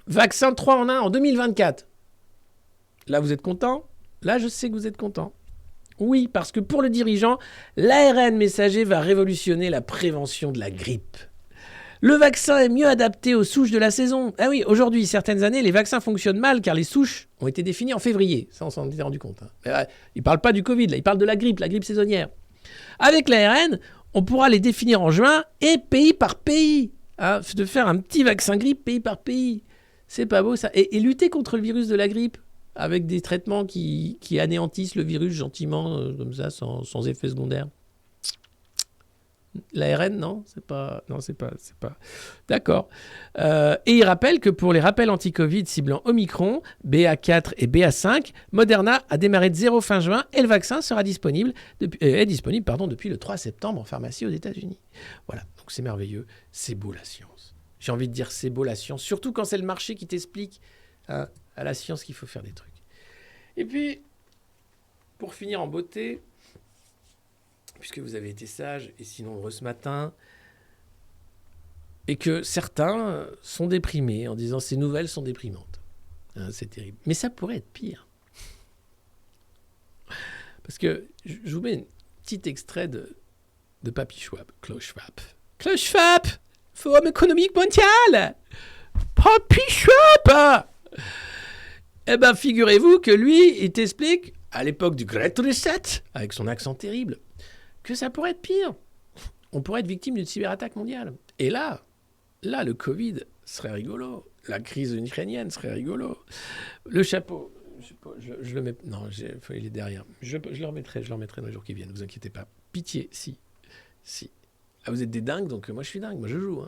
Vaccin 3 en 1 en 2024. Là, vous êtes content ? Là, je sais que vous êtes content. Oui, parce que pour le dirigeant, l'ARN messager va révolutionner la prévention de la grippe. Le vaccin est mieux adapté aux souches de la saison. Ah oui, aujourd'hui, certaines années, les vaccins fonctionnent mal car les souches ont été définies en février. Ça, on s'en était rendu compte. Mais, il ne parle pas du Covid, là, il parle de la grippe saisonnière. Avec l'ARN, on pourra les définir en juin et pays par pays. De faire un petit vaccin grippe pays par pays. C'est pas beau ça. Et lutter contre le virus de la grippe avec des traitements qui anéantissent le virus gentiment, comme ça, sans effet secondaire. L'ARN, non, c'est pas. D'accord. Et il rappelle que pour les rappels anti-Covid ciblant Omicron, BA4 et BA5, Moderna a démarré de 0 fin juin et le vaccin est disponible depuis le 3 septembre en pharmacie aux États-Unis. Voilà, donc c'est merveilleux, c'est beau la science. J'ai envie de dire c'est beau la science, surtout quand c'est le marché qui t'explique à la science qu'il faut faire des trucs. Et puis, pour finir en beauté, puisque vous avez été sages et si nombreux ce matin, et que certains sont déprimés en disant ces nouvelles sont déprimantes. C'est terrible. Mais ça pourrait être pire. Parce que je vous mets un petit extrait de Papy Schwab, Klaus Schwab. Klaus Schwab, Forum économique mondial. Papy Schwab. Eh bien, figurez-vous que lui, il t'explique, à l'époque du Great Reset, avec son accent terrible, que ça pourrait être pire. On pourrait être victime d'une cyberattaque mondiale. Et là, le Covid serait rigolo. La crise ukrainienne serait rigolo. Le chapeau, je le mets... Non, il est derrière. Je le remettrai dans les jours qui viennent, ne vous inquiétez pas. Pitié, si. Ah, vous êtes des dingues, donc moi je suis dingue, moi je joue.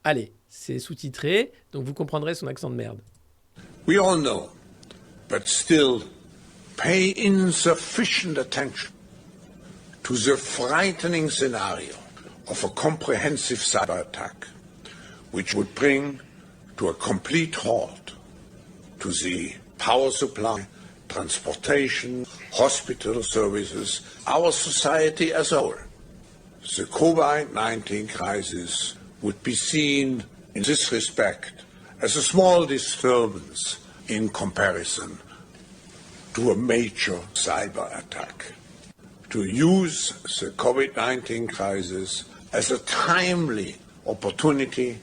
Allez, c'est sous-titré, donc vous comprendrez son accent de merde. We all know, but still pay insufficient attention to the frightening scenario of a comprehensive cyber attack, which would bring to a complete halt to the power supply, transportation, hospital services, our society as a whole. The COVID-19 crisis would be seen in this respect as a small disturbance in comparison to a major cyber attack. To use the COVID-19 crisis as a timely opportunity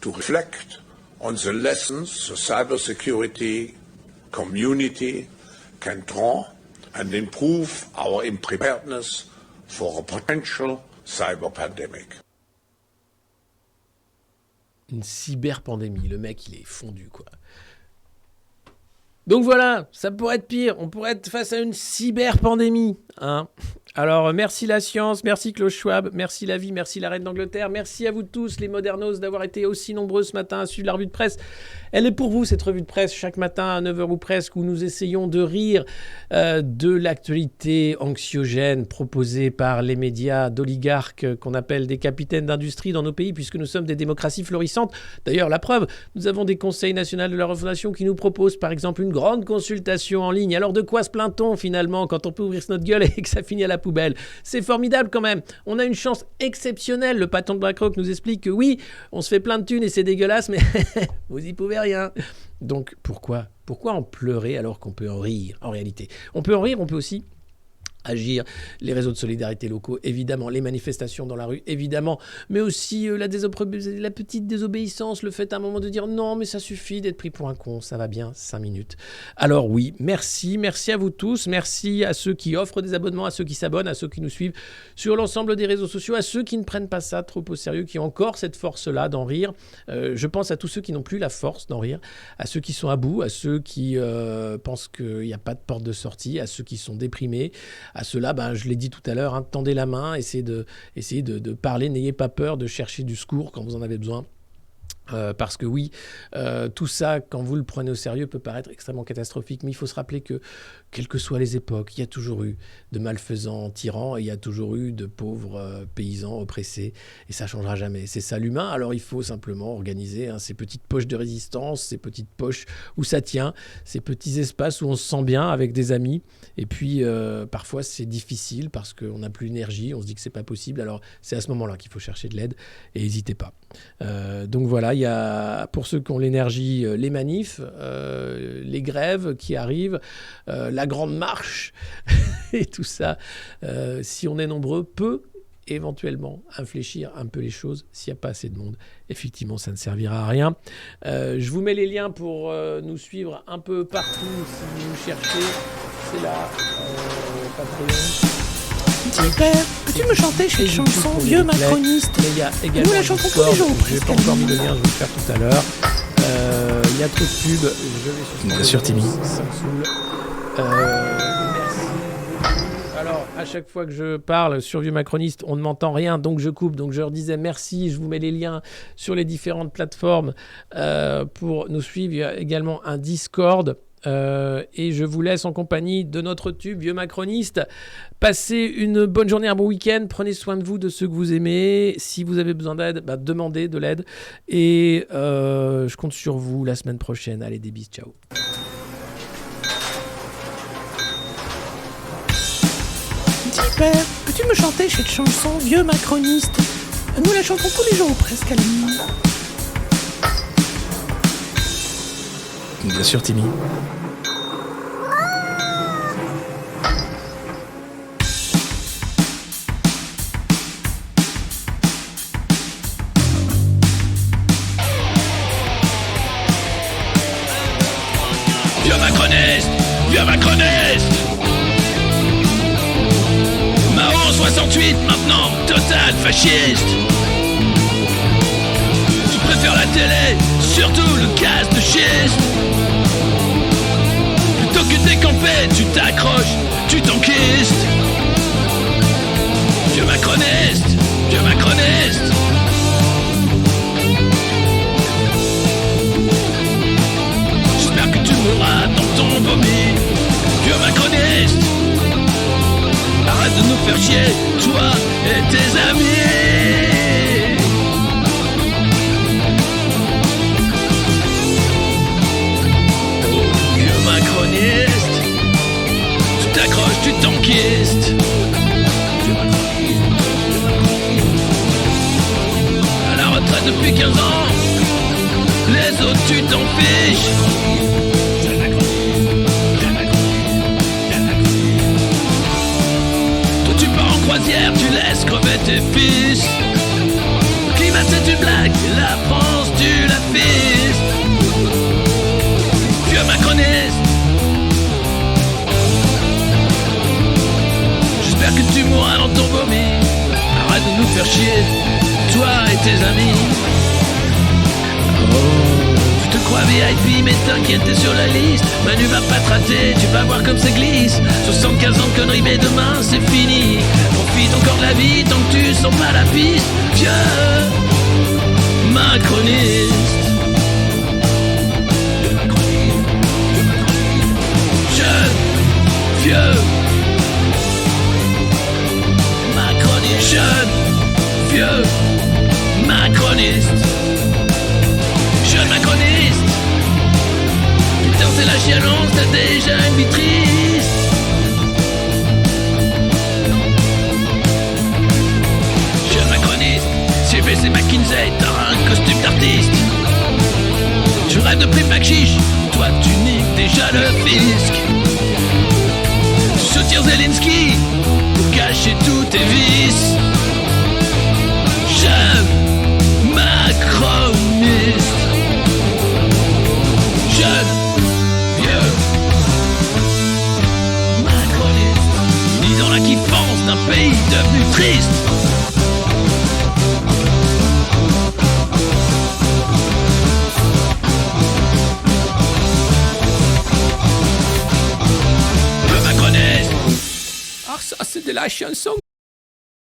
to reflect on the lessons the cybersecurity community can draw and improve our preparedness for a potential cyber pandemic. Une cyberpandémie, le mec il est fondu quoi. Donc voilà, ça pourrait être pire, on pourrait être face à une cyberpandémie. Alors merci la science, merci Klaus Schwab, merci la vie, merci la reine d'Angleterre, merci à vous tous les modernos d'avoir été aussi nombreux ce matin à suivre la revue de presse. Elle est pour vous cette revue de presse chaque matin à 9h ou presque où nous essayons de rire de l'actualité anxiogène proposée par les médias d'oligarques qu'on appelle des capitaines d'industrie dans nos pays puisque nous sommes des démocraties florissantes. D'ailleurs la preuve, nous avons des conseils nationaux de la refondation qui nous proposent par exemple une grande consultation en ligne. Alors de quoi se plaint-on finalement quand on peut ouvrir notre gueule et que ça finit à la poubelle? C'est formidable quand même. On a une chance exceptionnelle. Le patron de BlackRock nous explique que oui, on se fait plein de thunes et c'est dégueulasse, mais vous y pouvez rien. Donc pourquoi en pleurer alors qu'on peut en rire en réalité? On peut en rire, on peut aussi agir, les réseaux de solidarité locaux, évidemment, les manifestations dans la rue, évidemment, mais aussi la petite désobéissance, le fait à un moment de dire non, mais ça suffit d'être pris pour un con, ça va bien, 5 minutes. Alors oui, merci à vous tous, merci à ceux qui offrent des abonnements, à ceux qui s'abonnent, à ceux qui nous suivent sur l'ensemble des réseaux sociaux, à ceux qui ne prennent pas ça trop au sérieux, qui ont encore cette force-là d'en rire. Je pense à tous ceux qui n'ont plus la force d'en rire, à ceux qui sont à bout, à ceux qui pensent qu'il n'y a pas de porte de sortie, à ceux qui sont déprimés, à ceux-là, je l'ai dit tout à l'heure, tendez la main, essayez de parler, n'ayez pas peur de chercher du secours quand vous en avez besoin. Parce que oui, tout ça, quand vous le prenez au sérieux, peut paraître extrêmement catastrophique. Mais il faut se rappeler que, quelles que soient les époques, il y a toujours eu de malfaisants tyrans et il y a toujours eu de pauvres paysans oppressés. Et ça ne changera jamais. C'est ça l'humain. Alors il faut simplement organiser ces petites poches de résistance, ces petites poches où ça tient, ces petits espaces où on se sent bien avec des amis. Et puis, parfois, c'est difficile parce qu'on n'a plus l'énergie, on se dit que ce n'est pas possible. Alors c'est à ce moment-là qu'il faut chercher de l'aide et n'hésitez pas. Donc voilà, il y a, pour ceux qui ont l'énergie, les manifs, les grèves qui arrivent, la grande marche et tout ça, si on est nombreux, peut éventuellement infléchir un peu les choses. S'il n'y a pas assez de monde, effectivement, ça ne servira à rien. Je vous mets les liens pour nous suivre un peu partout si vous cherchez. C'est là, Patreon. Père, peux-tu me chanter cette chanson, vieux macroniste? Il y a également nous la chantons tous les jours. Je n'ai pas encore mis le lien, je vais le faire tout à l'heure. Il y a trop de pubs. Je vais Bien sûr, Timmy. Ça me saoule. Merci. Alors, à chaque fois que je parle sur Vieux Macroniste, on ne m'entend rien, donc je coupe. Donc je leur disais merci. Je vous mets les liens sur les différentes plateformes pour nous suivre. Il y a également un Discord. Et je vous laisse en compagnie de notre tube Vieux Macroniste. Passez une bonne journée, un bon week-end. Prenez soin de vous, de ceux que vous aimez. Si vous avez besoin d'aide, demandez de l'aide. Et je compte sur vous la semaine prochaine. Allez, des bis, ciao. Père, peux-tu me chanter cette chanson, vieux macroniste? Nous la chantons tous les jours ou presque à la nuit. Bien sûr, Timmy. Vieux macroniste, vieux macroniste. Mao 68 maintenant, total fasciste. Tu préfères la télé, surtout le gaz de schiste. Plutôt que décamper, tu t'accroches, tu t'enquistes. Vieux macroniste, vieux macroniste. J'espère que tu mourras dans ton vomi. Vieux macroniste. Arrête de nous faire chier, toi et tes amis. Oh, vieux macroniste. Tu t'accroches, tu t'enquistes. À la retraite depuis 15 ans, les autres tu t'en fiches. Croisière, tu laisses crever tes fils. Le climat c'est une blague, la France tu la fistes. Vieux macroniste. J'espère que tu mourras dans ton vomi. Arrête de nous faire chier, toi et tes amis. Tu te crois VIP mais t'inquiète t'es sur la liste. Manu va pas te rater, tu vas voir comme ça glisse. 75 ans de conneries mais demain c'est fini. Profite encore de la vie tant que tu sens pas la piste. Vieux macroniste. Jeune, vieux macroniste. Jeune, vieux macroniste. Jeune macroniste. Putain c'est la chialance, t'as déjà une vie triste. Jeune macroniste. CBC McKinsey, t'as un costume d'artiste. Tu rêves de prime chiche, toi tu niques déjà le fisc. Tu soutiens Zelensky pour cacher tous tes vices. Jeune macroniste. Jeune, vieux macroniste. Ni dans la kiffance d'un pays devenu triste. Vieux macroniste. Ah ça c'est de la chanson.